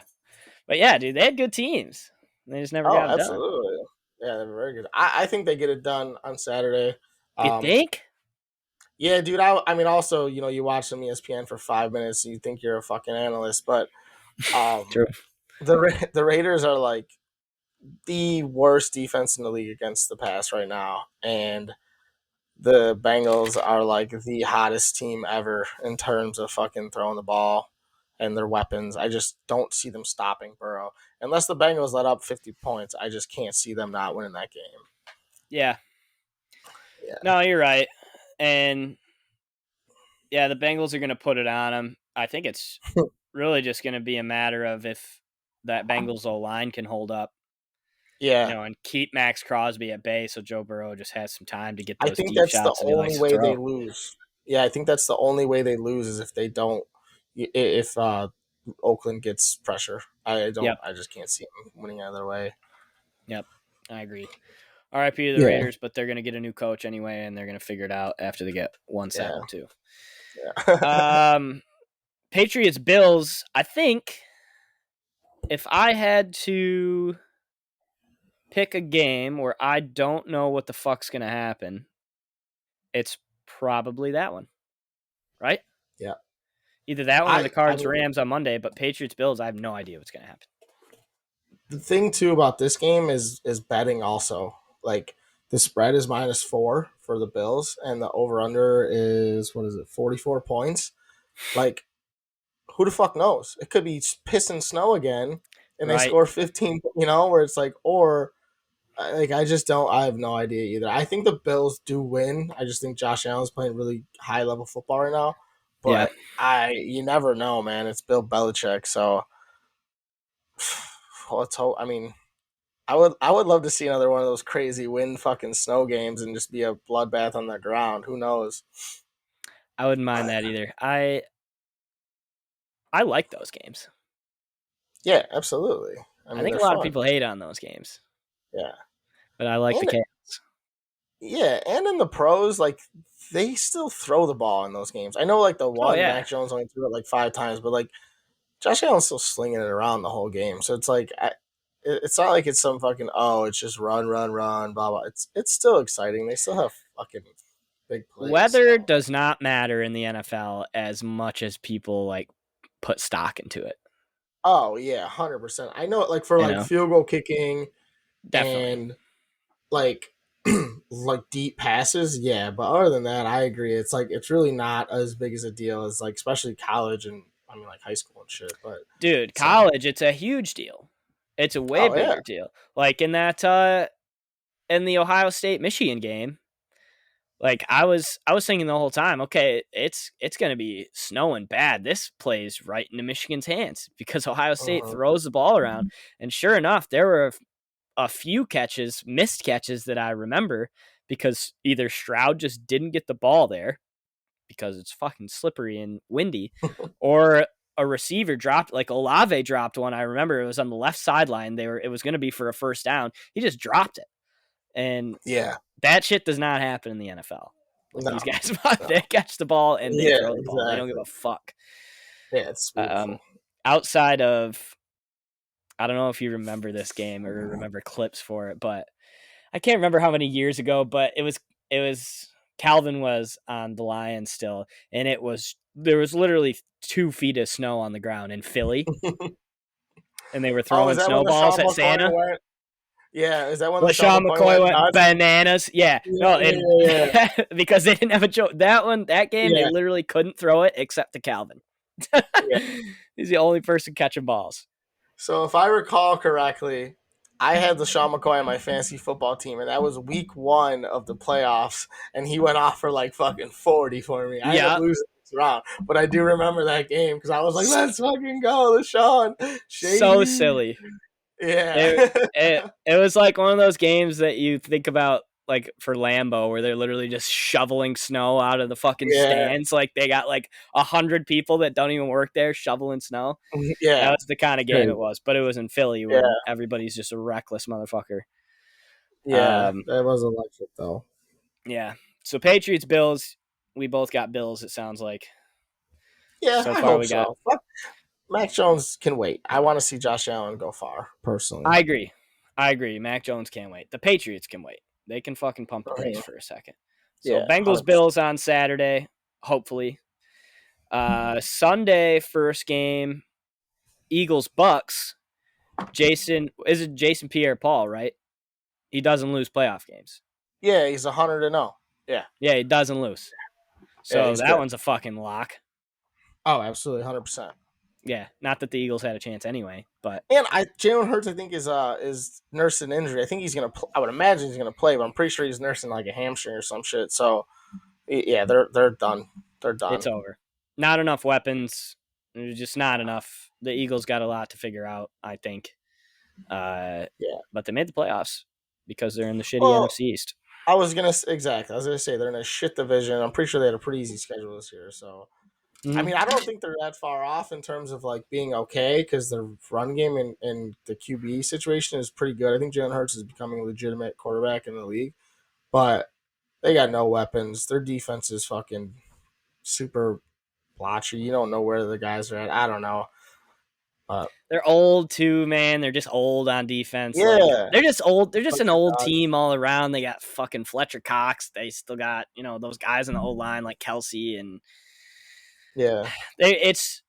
But yeah, dude, they had good teams. They just never Oh, got it done. absolutely. Yeah, they're very good. I think they get it done on Saturday. You Um, think? yeah, dude. I mean, also, you watch some ESPN for 5 minutes, and you think you're a fucking analyst, but um, True. the Raiders are like the worst defense in the league against the pass right now, and the Bengals are like the hottest team ever in terms of fucking throwing the ball and their weapons. I just don't see them stopping Burrow. Unless the Bengals let up 50 points, I just can't see them not winning that game. Yeah. Yeah. No, you're right. And yeah, the Bengals are going to put it on them. I think it's really just going to be a matter of if that Bengals O line can hold up, Yeah. and keep Max Crosby at bay, so Joe Burrow just has some time to get I those think deep that's the shots that he only likes to way they throw. lose. Yeah, I think that's the only way they lose is if they don't if Oakland gets pressure. Yep. I just can't see them winning either way. Yep. I agree. RIP to the Yeah. Raiders, but they're going to get a new coach anyway, and they're going to figure it out after they get one sack Yeah. or two. Yeah. Patriots Bills. I think if I had to pick a game where I don't know what the fuck's going to happen, it's probably that one, right? Yeah. Either that one or the I Cards mean, Rams on Monday, but Patriots Bills, I have no idea what's going to happen. the thing too about this game is betting also. Like the spread is -4 for the Bills and the over under is what is it, 44 points. Like who the fuck knows? It could be piss and snow again and they Right. score 15, where it's like or like I just don't I have no idea either. I think the Bills do win. I just think Josh Allen's playing really high level football right now. Yeah. But you never know, man. It's Bill Belichick, so let's hope. I mean, I would love to see another one of those crazy wind fucking snow games and just be a bloodbath on the ground. Who knows? I wouldn't mind that either. I like those games. Yeah, absolutely. I I mean, think they're a lot of fun. people hate on those games, Yeah, but I like the and chaos. yeah, and in the pros, like they still throw the ball in those games. I know, like the Oh one yeah. Mac Jones only threw it like 5 times, but like Josh Allen's still slinging it around the whole game. So it's like it's not like it's some fucking it's just run, run, run, blah blah. It's still exciting. They still have fucking big plays. Weather So. does not matter in the NFL as much as people like put stock into it. Oh yeah, 100%. I know, like for You like know, field goal kicking definitely. and like like deep passes, yeah. But other than that, I agree. It's like it's really not as big as a deal as like especially college and I mean like high school and shit. But Dude, it's college, it's a huge deal. It's a way oh yeah, bigger deal. Like in that in the Ohio State Michigan game, like I was thinking the whole time, okay, it's going to be snowing bad. This plays right into Michigan's hands because Ohio State uh-huh. throws the ball around. And sure enough, there were a few catches, missed catches that I remember because either Stroud just didn't get the ball there because it's fucking slippery and windy, or a receiver dropped, like Olave dropped one. I remember it was on the left sideline. It was going to be for a first down. He just dropped it. And Yeah, that shit does not happen in the NFL. Like no, these guys, no, they catch the ball and they yeah, throw the ball. They don't give exactly. a fuck. Yeah, it's Um, beautiful. outside of, I don't know if you remember this game or remember clips for it, but I can't remember how many years ago, but it was Calvin was on the Lions still, and there was literally 2 feet of snow on the ground in Philly, and they were Oh, is throwing that when snowballs LaShawn at McCoy Santa. went? Yeah, is that when LaShawn LaShawn McCoy McCoy went went nuts? bananas. Yeah. Yeah, No, and yeah, yeah, because they didn't have a joke. That game, they yeah, literally couldn't throw it except to Calvin. yeah. He's the only person catching balls. So if I recall correctly, I had LaShawn McCoy on my fantasy football team, and that was week 1 of the playoffs, and he went off for like fucking 40 for me. I ended up Yeah. losing this round, but I do remember that game because I was like, let's fucking go, LaShawn. So Shady. silly. Yeah. It was like one of those games that you think about, like for Lambeau, where they're literally just shoveling snow out of the fucking Yeah. stands. Like they got like 100 people that don't even work there shoveling snow. That Yeah. was the kind of game Crazy. it was, but it was in Philly Yeah. where everybody's just a reckless motherfucker. Yeah. That was electric, though. Yeah. So Patriots, Bills, we both got Bills, it sounds like. Yeah, So I far, hope we got. so. But Mac Jones can wait. I want to see Josh Allen go far, personally. I agree. Mac Jones can't wait. The Patriots can wait. They can fucking pump the brakes for a second. So Yeah, Bengals 100%. Bills on Saturday, hopefully. Sunday first game, Eagles Bucks. Jason Pierre-Paul, right? He doesn't lose playoff games. Yeah, he's 100-0. Yeah. Yeah, he doesn't lose. Yeah, So he's that good. one's a fucking lock. Oh, absolutely, 100%. Yeah, not that the Eagles had a chance anyway, but And Jalen Hurts, I think, is nursing injury. I think he's gonna. I would imagine he's gonna play, but I'm pretty sure he's nursing like a hamstring or some shit. So yeah, they're done. They're it's done. over. Not enough weapons. There's just not enough. The Eagles got a lot to figure out, I think. Yeah. But they made the playoffs because they're in the shitty Well, NFC East. I was gonna exactly. I was gonna say they're in a shit division. I'm pretty sure they had a pretty easy schedule this year. So I Mm-hmm. mean, I don't think they're that far off in terms of like being okay because their run game and the QB situation is pretty good. I think Jalen Hurts is becoming a legitimate quarterback in the league, but they got no weapons. Their defense is fucking super blotchy. You don't know where the guys are at. I don't know. They're old too, man. They're just old on defense. Like Yeah, they're just old. They're just bunch an of old dogs. team all around. They got fucking Fletcher Cox. They still got those guys in the old line like Kelsey and Yeah, it's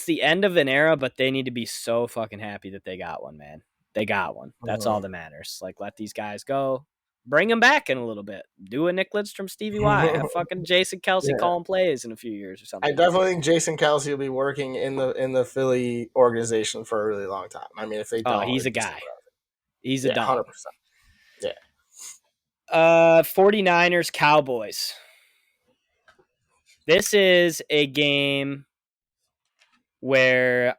the end of an era, but they need to be so fucking happy that they got one, man. They got one. That's all that matters. Like, let these guys go. Bring them back in a little bit. Do a Nick Lidstrom, Stevie Y. Have fucking Jason Kelsey yeah. calling plays in a few years or I something. definitely think Jason Kelsey will be working in the Philly organization for a really long time. I mean, if they Oh, don't, he's a it'd be guy. super. He's a Yeah, dog. 100%. Yeah. 49ers Cowboys. This is a game where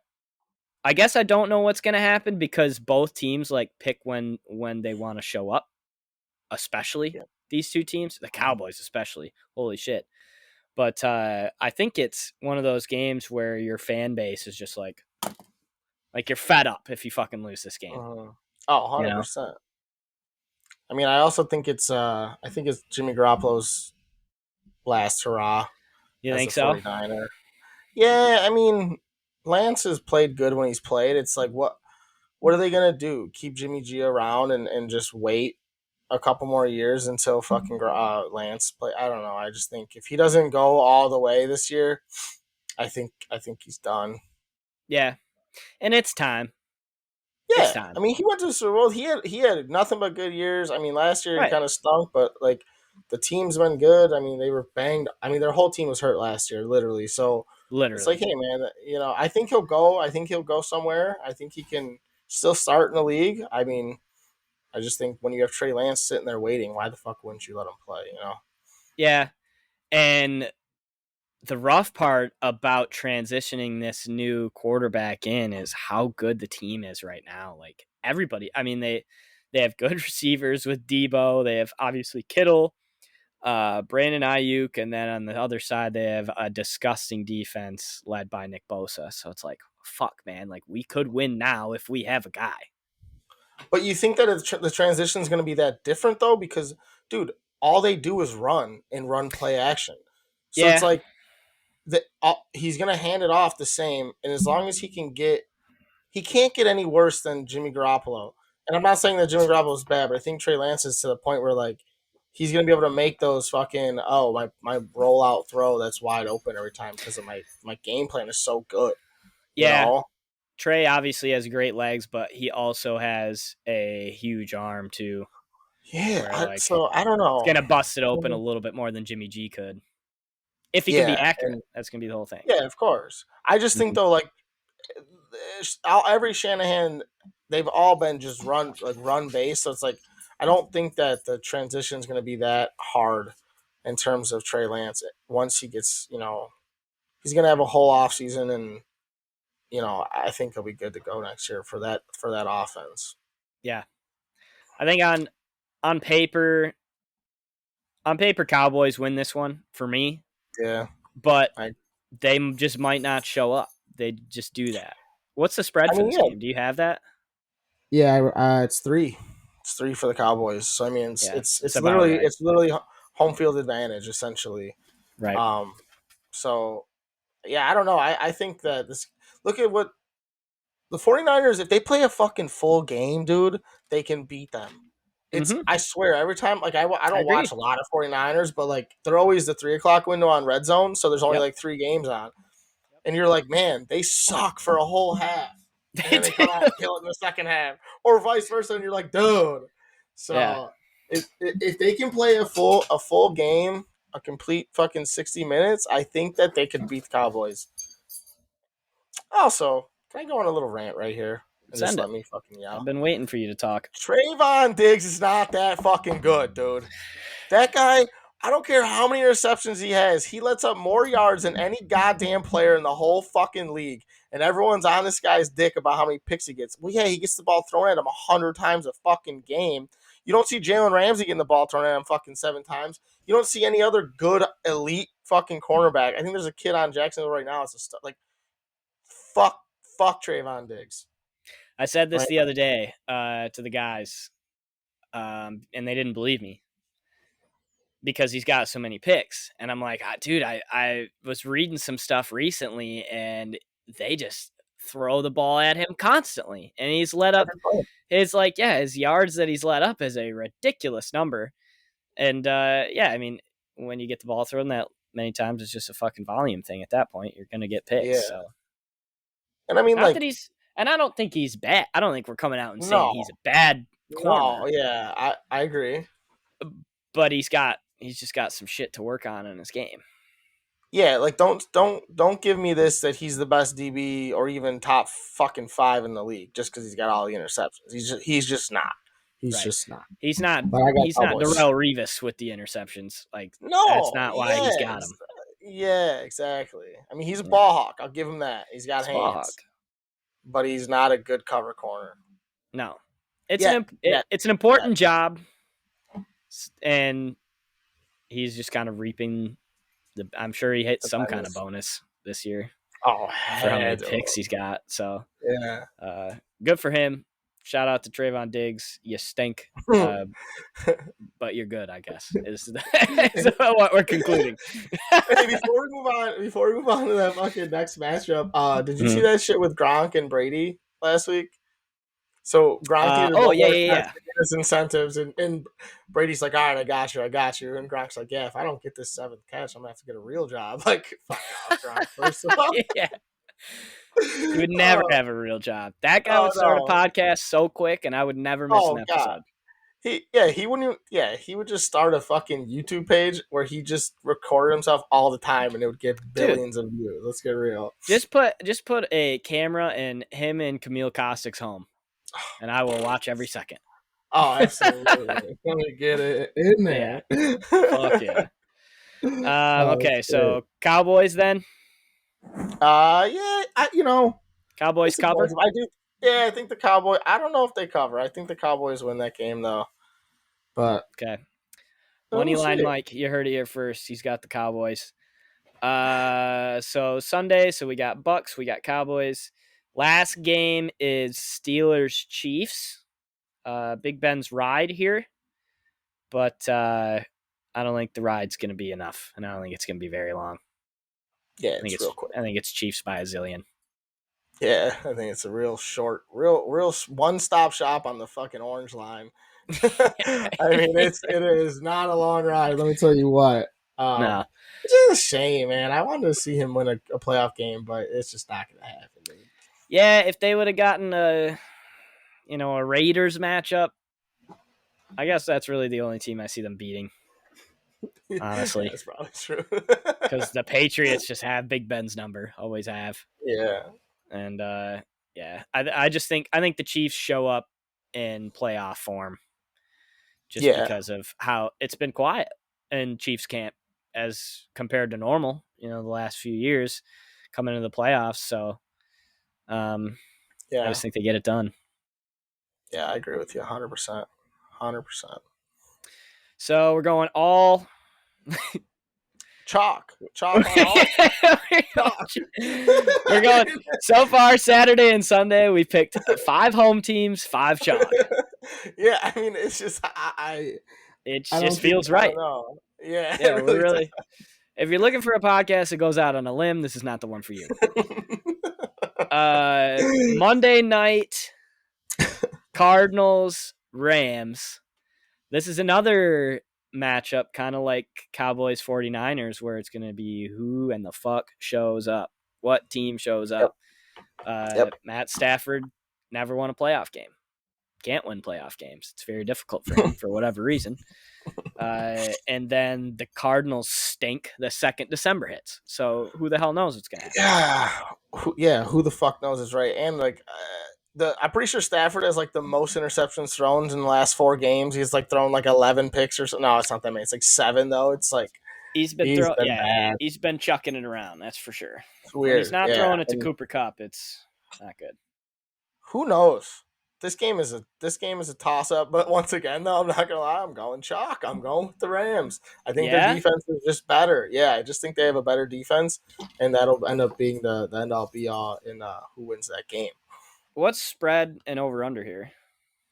I guess I don't know what's going to happen because both teams like pick when they want to show up, especially these two teams, the Cowboys especially. Holy shit. But I think it's one of those games where your fan base is just like you're fed up if you fucking lose this game. Oh, You know? 100%. I mean, I also think I think it's Jimmy Garoppolo's last hurrah You as think a so? 49er. Yeah, I mean, Lance has played good when he's played. It's like what are they gonna do? Keep Jimmy G around and just wait a couple more years until fucking Lance play? I don't know. I just think if he doesn't go all the way this year, I think he's done. Yeah. And it's time. It's Yeah, time. I mean, he went to the Super Bowl. He had nothing but good years. I mean, last year he Right. kind of stunk, but like the team's been good. I mean, they were banged. I mean, their whole team was hurt last year, literally. So it's like, Literally. hey, man, I think he'll go. I think he'll go somewhere. I think he can still start in the league. I mean, I just think when you have Trey Lance sitting there waiting, why the fuck wouldn't you let him play? Yeah. And the rough part about transitioning this new quarterback in is how good the team is right now. Like everybody, I mean, they have good receivers with Debo. They have obviously Kittle, Brandon Ayuk, and then on the other side they have a disgusting defense led by Nick Bosa. So it's like, fuck, man, like we could win now if we have a guy. But you think that the transition is going to be that different though? Because, dude, all they do is run and run play action. So it's Yeah, like he's going to hand it off the same, and as long as he can't get any worse than Jimmy Garoppolo. And I'm not saying that Jimmy Garoppolo is bad, but I think Trey Lance is to the point where like he's going to be able to make those fucking my rollout throw that's wide open every time because of my game plan is so good. You yeah. know. Trey obviously has great legs, but he also has a huge arm too, Yeah. where like So I don't it's know. gonna bust it open a little bit more than Jimmy G could. If he can be Yeah, accurate, and that's gonna be the whole thing. yeah, of course. I just think Mhm. though, like every Shanahan, they've all been just run based. So it's like I don't think that the transition is going to be that hard in terms of Trey Lance once he gets he's going to have a whole off season and I think he'll be good to go next year for that offense. Yeah, I think on paper, Cowboys win this one for me, Yeah, but I they just might not show up. They just do that. What's the spread I for mean this yeah game? Do you have that? yeah it's three. It's three for the Cowboys. So I mean it's Yeah, it's it's it's about literally right. home field advantage essentially. Right. Um, so I don't know. I think that this. Look at what the 49ers, if they play a fucking full game, dude, they can beat them. I swear, every time, like, I don't watch a lot of 49ers, but, like, they're always the 3 o'clock window on Red Zone, so there's only, like, 3 games on. And you're like, man, they suck for a whole half. And then they come out and kill it in the second half. Or vice versa, and you're like, dude. So, if they can play a full game, a complete fucking 60 minutes, I think that they could beat the Cowboys. Also, can I go on a little rant right here? And just let me fucking yell. I've been waiting for you to talk. Trayvon Diggs is not that fucking good, dude. That guy, I don't care how many interceptions he has. He lets up more yards than any goddamn player in the whole fucking league. And everyone's on this guy's dick about how many picks he gets. Well, yeah, he gets the ball thrown at him 100 times a fucking game. You don't see Jalen Ramsey getting the ball thrown at him fucking 7 times. You don't see any other good elite fucking cornerback. I think there's a kid on Jacksonville right now. It's a like, fuck Trayvon Diggs. I said this the other day to the guys, and they didn't believe me because he's got so many picks. And I'm like, dude, I was reading some stuff recently, and they just throw the ball at him constantly. And he's let up his yards that he's let up is a ridiculous number. And, I mean, when you get the ball thrown that many times, it's just a fucking volume thing at that point. You're going to get picks. Yeah. So. And I mean, and I don't think he's bad. I don't think we're coming out and saying he's a bad corner. No, yeah, I agree. But he's just got some shit to work on in his game. Yeah, like don't give me this that he's the best DB or even top fucking 5 in the league just because he's got all the interceptions. He's just not. He's just not. He's not. He's not Darrelle Revis with the interceptions. Like, no, that's not why he's got him. Yeah, exactly. I mean, he's a ball hawk. I'll give him that. He's got hands. But he's not a good cover corner. No. It's an important job, and he's just kind of reaping I'm sure he hit some kind of bonus this year. Oh, for how many picks he's got. So, good for him. Shout out to Trayvon Diggs. You stink, but you're good, I guess, is what we're concluding. Hey, before we move on to that fucking next matchup, did you see that shit with Gronk and Brady last week? So Gronk his incentives, and Brady's like, all right, I got you. And Gronk's like, yeah, if I don't get this 7th catch, I'm gonna have to get a real job. Like, fuck off, Gronk, first of all. Yeah. He would never have a real job. That guy would start a podcast so quick, and I would never miss an episode. He would just start a fucking YouTube page where he just recorded himself all the time, and it would get billions of views. Let's get real. Just put a camera in him and Camille Kostick's home, and I will watch every second. Oh, absolutely! Gonna get it in there. Yeah. Fuck yeah. Okay, so Cowboys then. Cowboys cover. I do. Yeah, I think the Cowboys. I don't know if they cover. I think the Cowboys win that game though. But okay, Moneyline Mike, you heard it here first. He's got the Cowboys. So Sunday, so we got Bucks, we got Cowboys. Last game is Steelers Chiefs. Big Ben's ride here, but I don't think the ride's going to be enough, and I don't think it's going to be very long. Yeah, I think it's real quick. I think it's Chiefs by a zillion. Yeah, I think it's a real short, real one-stop shop on the fucking orange line. I mean, it is not a long ride. Let me tell you what. No, it's just a shame, man. I wanted to see him win a playoff game, but it's just not going to happen, dude. Yeah, if they would have gotten a Raiders matchup, I guess that's really the only team I see them beating. Honestly, that's probably true. Because the Patriots just have Big Ben's number, always have. Yeah, and I think the Chiefs show up in playoff form, just because of how it's been quiet in Chiefs camp as compared to normal. The last few years coming into the playoffs. So, I just think they get it done. Yeah, I agree with you 100%. 100%. So we're going all chalk on all. We're going so far Saturday and Sunday. We picked 5 home teams, 5 chalk. Yeah, I mean, it's just it just feels right. Yeah, we're really If you're looking for a podcast that goes out on a limb, this is not the one for you. Monday night, Cardinals, Rams. This is another matchup, kind of like Cowboys 49ers, where it's going to be who and the fuck shows up. What team shows up? Matt Stafford never won a playoff game. Can't win playoff games. It's very difficult for him for whatever reason. And then the Cardinals stink the second December hits. So who the hell knows what's going to happen? Who the fuck knows is right. And like I'm pretty sure Stafford has like the most interceptions thrown in the last 4 games. He's like thrown like 11 picks or something. No, it's not that many. It's like 7 though. It's like he's been bad. He's been chucking it around. That's for sure. It's weird. When he's not throwing it to Cooper Kupp, it's not good. Who knows? This game is a toss up, but once again, though, I'm not gonna lie, I'm going chalk. I'm going with the Rams. I think their defense is just better. Yeah, I just think they have a better defense, and that'll end up being the end all be all in who wins that game. What's spread and over under here?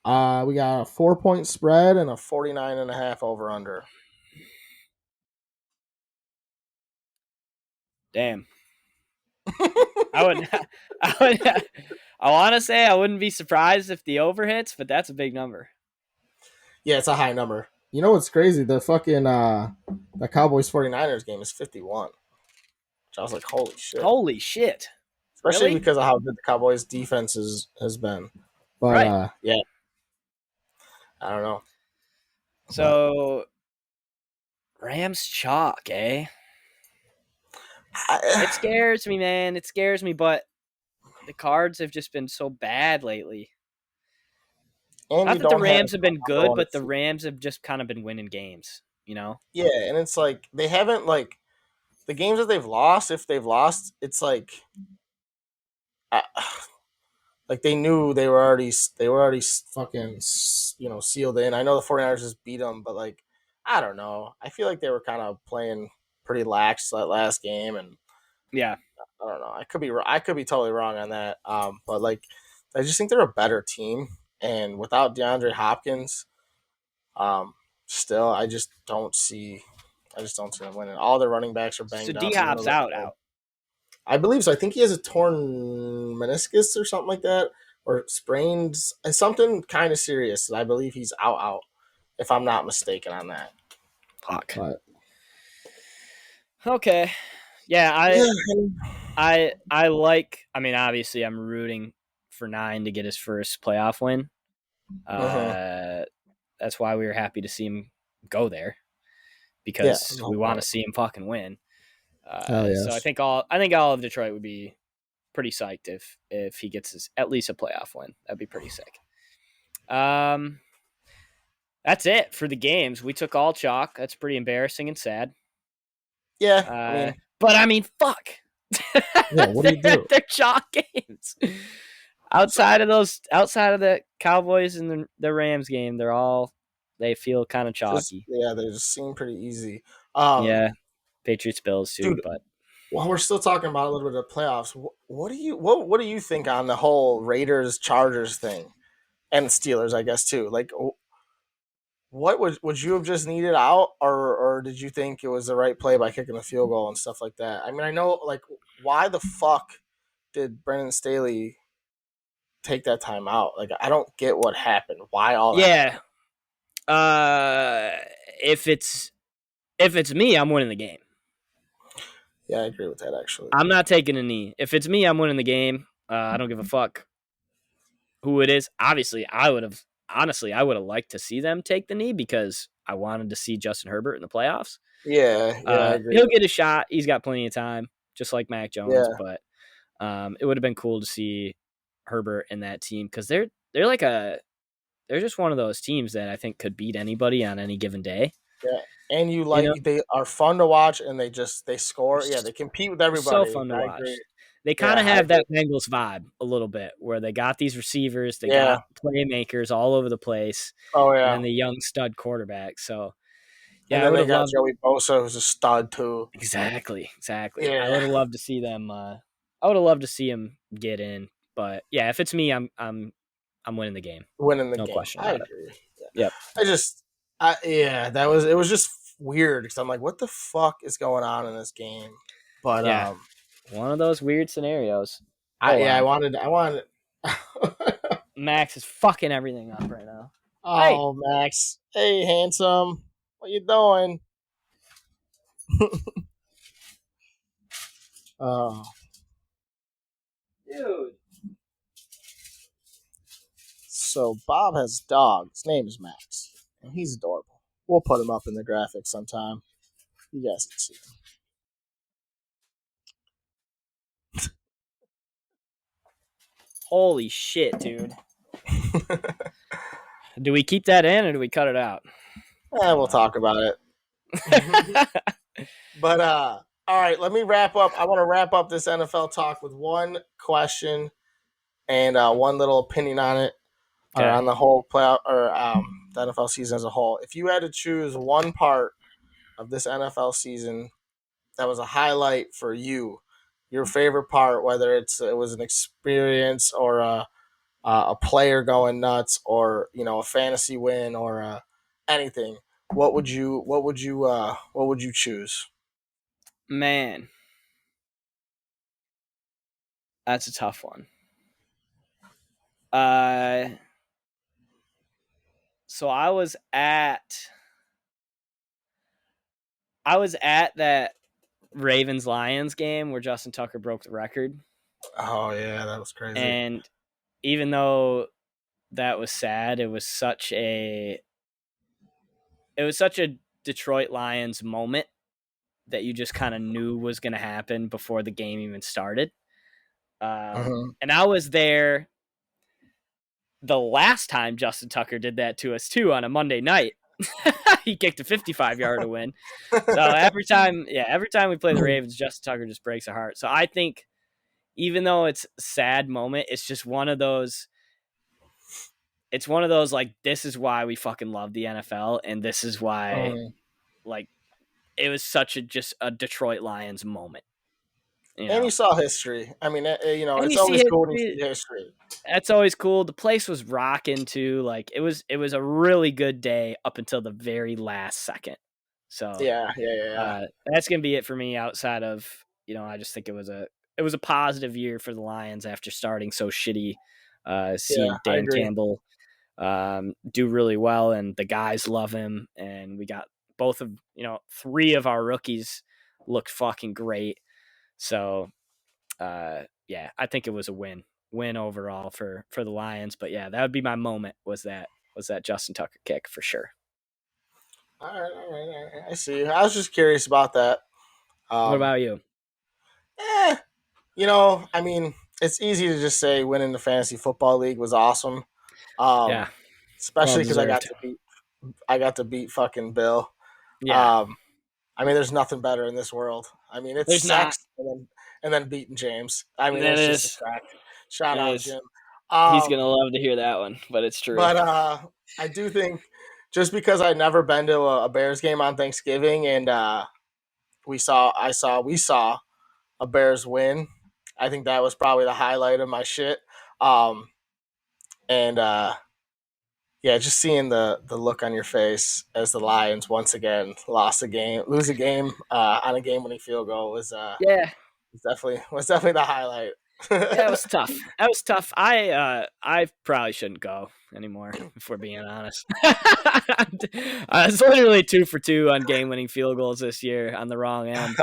We got a 4-point spread and a 49.5 over under. Damn. I want to say I wouldn't be surprised if the over hits, but that's a big number. Yeah, it's a high number. You know what's crazy? The fucking the Cowboys 49ers game is 51. Which I was like, holy shit. Holy shit. Especially really? Because of how good the Cowboys defense has been. But yeah. I don't know. So Rams chalk, eh? It scares me, man. It scares me, but the Cards have just been so bad lately. And not that the Rams have been good, but the Rams have just kind of been winning games, you know? Yeah, and it's like they haven't like the games that they've lost, if they've lost, it's like like they knew they were already fucking, you know, sealed in. I know the 49ers just beat them, but like I don't know. I feel like they were kind of playing pretty lax that last game, and yeah, I don't know. I could be totally wrong on that. But like I just think they're a better team, and without DeAndre Hopkins, still I just don't see them winning. All their running backs are banged up. So D-Hop's out. I believe so. I think he has a torn meniscus or something like that, or sprained something kind of serious. I believe he's out. If I'm not mistaken on that. Fuck. But. Okay. Yeah, I like. I mean, obviously, I'm rooting for 9 to get his first playoff win. That's why we were happy to see him go there, because we want to see him fucking win. Yes. So I think all of Detroit would be pretty psyched if he gets at least a playoff win. That'd be pretty sick. That's it for the games. We took all chalk. That's pretty embarrassing and sad. Yeah, but I mean, fuck. Yeah, what do you do? They're chalk games. Outside of the Cowboys and the Rams game, they feel kind of chalky. They just seem pretty easy. Yeah, Patriots, Bills too. Dude, but while we're still talking about a little bit of playoffs, what do you think on the whole Raiders Chargers thing, and Steelers, I guess too? Like, what would you have just needed out, or did you think it was the right play by kicking the field goal and stuff like that? I mean, I know, like, why the fuck did Brendan Staley take that time out? Like, I don't get what happened. Why all that? Yeah. If it's me, I'm winning the game. Yeah, I agree with that, actually. I'm not taking a knee. If it's me, I'm winning the game. I don't give a fuck who it is. Obviously, I would have liked to see them take the knee because I wanted to see Justin Herbert in the playoffs. Yeah, I agree. He'll get a shot. He's got plenty of time, just like Mac Jones. Yeah. But it would have been cool to see Herbert in that team, because they're just one of those teams that I think could beat anybody on any given day. Yeah. And they are fun to watch, and they score. Yeah, they compete with everybody. So fun to watch. They kind of have that Bengals vibe a little bit, where they got these receivers, they got playmakers all over the place. Oh yeah, and the young stud quarterback. So yeah, and then they got Joey Bosa, who's a stud too. Exactly. Yeah. I would have loved to see them. I would have loved to see him get in, but yeah, if it's me, I'm winning the game. No question. I agree. Yep. It was just weird because I'm like, what the fuck is going on in this game? But Yeah, one of those weird scenarios. I wanted. Max is fucking everything up right now. Hey, Oh, Max. Hey, handsome. What you doing? Oh, dude. so Bob has a dog. His name is Max, and he's adorable. We'll put him up in the graphics sometime. You guys can see Holy shit, dude. him. Do we keep that in or do we cut it out? We'll talk about it. But all right, let me wrap up. I want to wrap up this NFL talk with one question and one little opinion on it, or on the whole playoff, or the NFL season as a whole. If you had to choose one part of this NFL season that was a highlight for you, your favorite part, whether it was an experience or a player going nuts, or a fantasy win, or anything, what would you choose? Man, that's a tough one. So I was at that Ravens-Lions game where Justin Tucker broke the record. Oh yeah, that was crazy. And even though that was sad, it was such a Detroit Lions moment that you just kind of knew was going to happen before the game even started. And I was there the last time Justin Tucker did that to us too, on a Monday night. He kicked a 55-yarder to win. So every time we play the Ravens, Justin Tucker just breaks our heart. So I think even though it's a sad moment, it's just one of those. It's one of those, like, this is why we fucking love the NFL, and this is why, like, it was such just a Detroit Lions moment. And you saw history. I mean, it's always cool when you see history. That's always cool. The place was rocking too. Like, it was a really good day up until the very last second. So yeah. That's gonna be it for me. Outside of, I just think it was a positive year for the Lions after starting so shitty. Seeing Dan Campbell do really well, and the guys love him, and we got three of our rookies looked fucking great. So I think it was a win overall for the Lions. But yeah, that would be my moment, was that Justin Tucker kick for sure. All right. I see. I was just curious about that. What about you? I mean, it's easy to just say winning the fantasy football league was awesome. Yeah, especially because I got to beat fucking Bill. Yeah. I mean, there's nothing better in this world. I mean, it's sex and then beating James. I mean, it's just a fact. Shout out, Jim. He's gonna love to hear that one, but it's true. But I do think, just because I've never been to a Bears game on Thanksgiving, and we saw a Bears win, I think that was probably the highlight of my shit. Just seeing the look on your face as the Lions once again lose a game on a game-winning field goal was definitely the highlight. That was tough. I probably shouldn't go anymore, if we're being honest. I was literally 2 for 2 on game-winning field goals this year on the wrong end.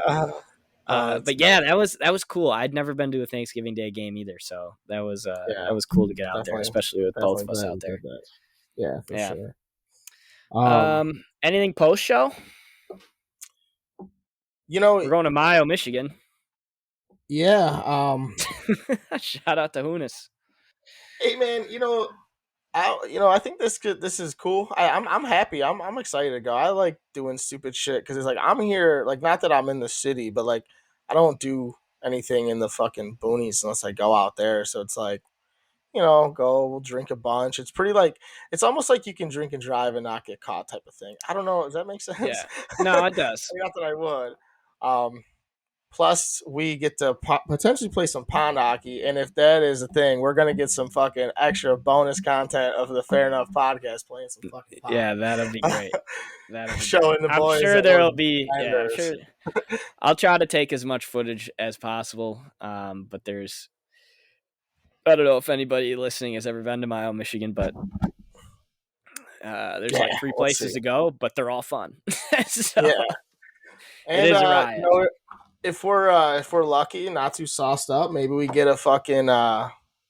But yeah, that was cool. I'd never been to a Thanksgiving Day game either, so that was cool to get out there, especially with both of us out there. Yeah, for sure. Anything post show? We're going to Mayo, Michigan. Yeah. Shout out to Hunis. Hey man, I think this is cool. I'm happy. I'm excited to go. I like doing stupid shit because it's like I'm here. Like, not that I'm in the city, but like I don't do anything in the fucking boonies unless I go out there. So it's like, we'll drink a bunch. It's pretty, like, it's almost like you can drink and drive and not get caught type of thing. I don't know. Does that make sense? Yeah. No, it does. Not that I would. Plus, we get to potentially play some pond hockey, and if that is a thing, we're gonna get some fucking extra bonus content of the Fair Enough podcast playing some fucking pond. Yeah, that'll be great. That'll be Showing great. the I'm boys sure that we're there'll be. Yeah, I'm vendors. sure. I'll try to take as much footage as possible. But there's. I don't know if anybody listening has ever been to Mile, Michigan, but there's like 3 places to go, but they're all fun. So yeah, and it is a riot. If we're lucky, not too sauced up, maybe we get a fucking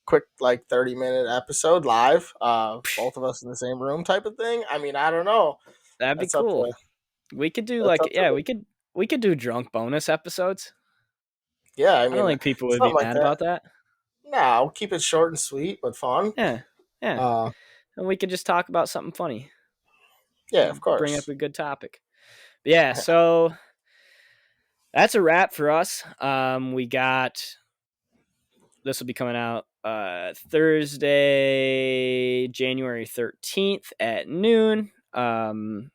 quick like 30-minute episode live, both of us in the same room type of thing. I mean, I don't know. That'd be cool. We could do we could do drunk bonus episodes. Yeah, I mean, I don't think people would be mad about that. No, we'll keep it short and sweet, but fun. Yeah. And we could just talk about something funny. Yeah, of course. Bring up a good topic. But yeah, so that's a wrap for us. We got this will be coming out Thursday, January 13th at noon. And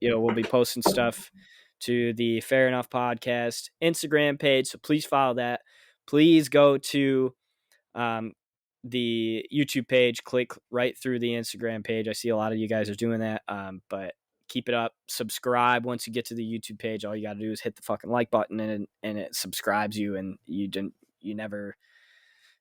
we'll be posting stuff to the Fair Enough Podcast Instagram page, so please follow that. Please go to the YouTube page, click right through the Instagram page. I see a lot of you guys are doing that, but keep it up. Subscribe once you get to the YouTube page. All you got to do is hit the fucking like button, and it subscribes you, and you never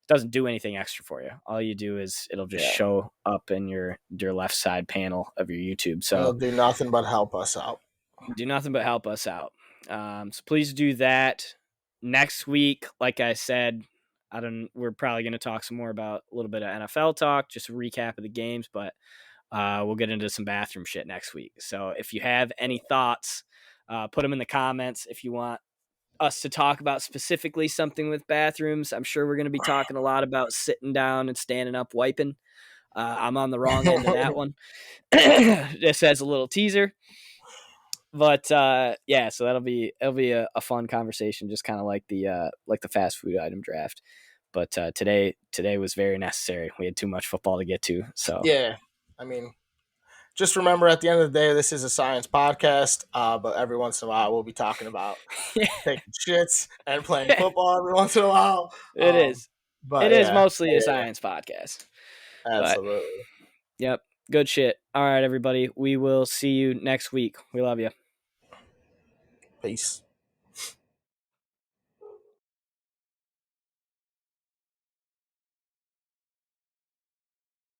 doesn't do anything extra for you. All you do is it'll just show up in your left side panel of your YouTube. So it'll do nothing but help us out. So please do that. Next week, like I said, we're probably going to talk some more about a little bit of NFL talk, just a recap of the games, but we'll get into some bathroom shit next week. So if you have any thoughts, put them in the comments. If you want us to talk about specifically something with bathrooms, I'm sure we're going to be talking a lot about sitting down and standing up wiping. I'm on the wrong end of that one. Just as a little teaser. But so it'll be a fun conversation, just kind of like the fast food item draft. But today was very necessary. We had too much football to get to. So yeah, I mean, just remember at the end of the day, this is a science podcast. But every once in a while, we'll be talking about taking shits and playing football every once in a while. It is mostly a science podcast. Absolutely. But, yep. Good shit. All right, everybody. We will see you next week. We love you. Peace.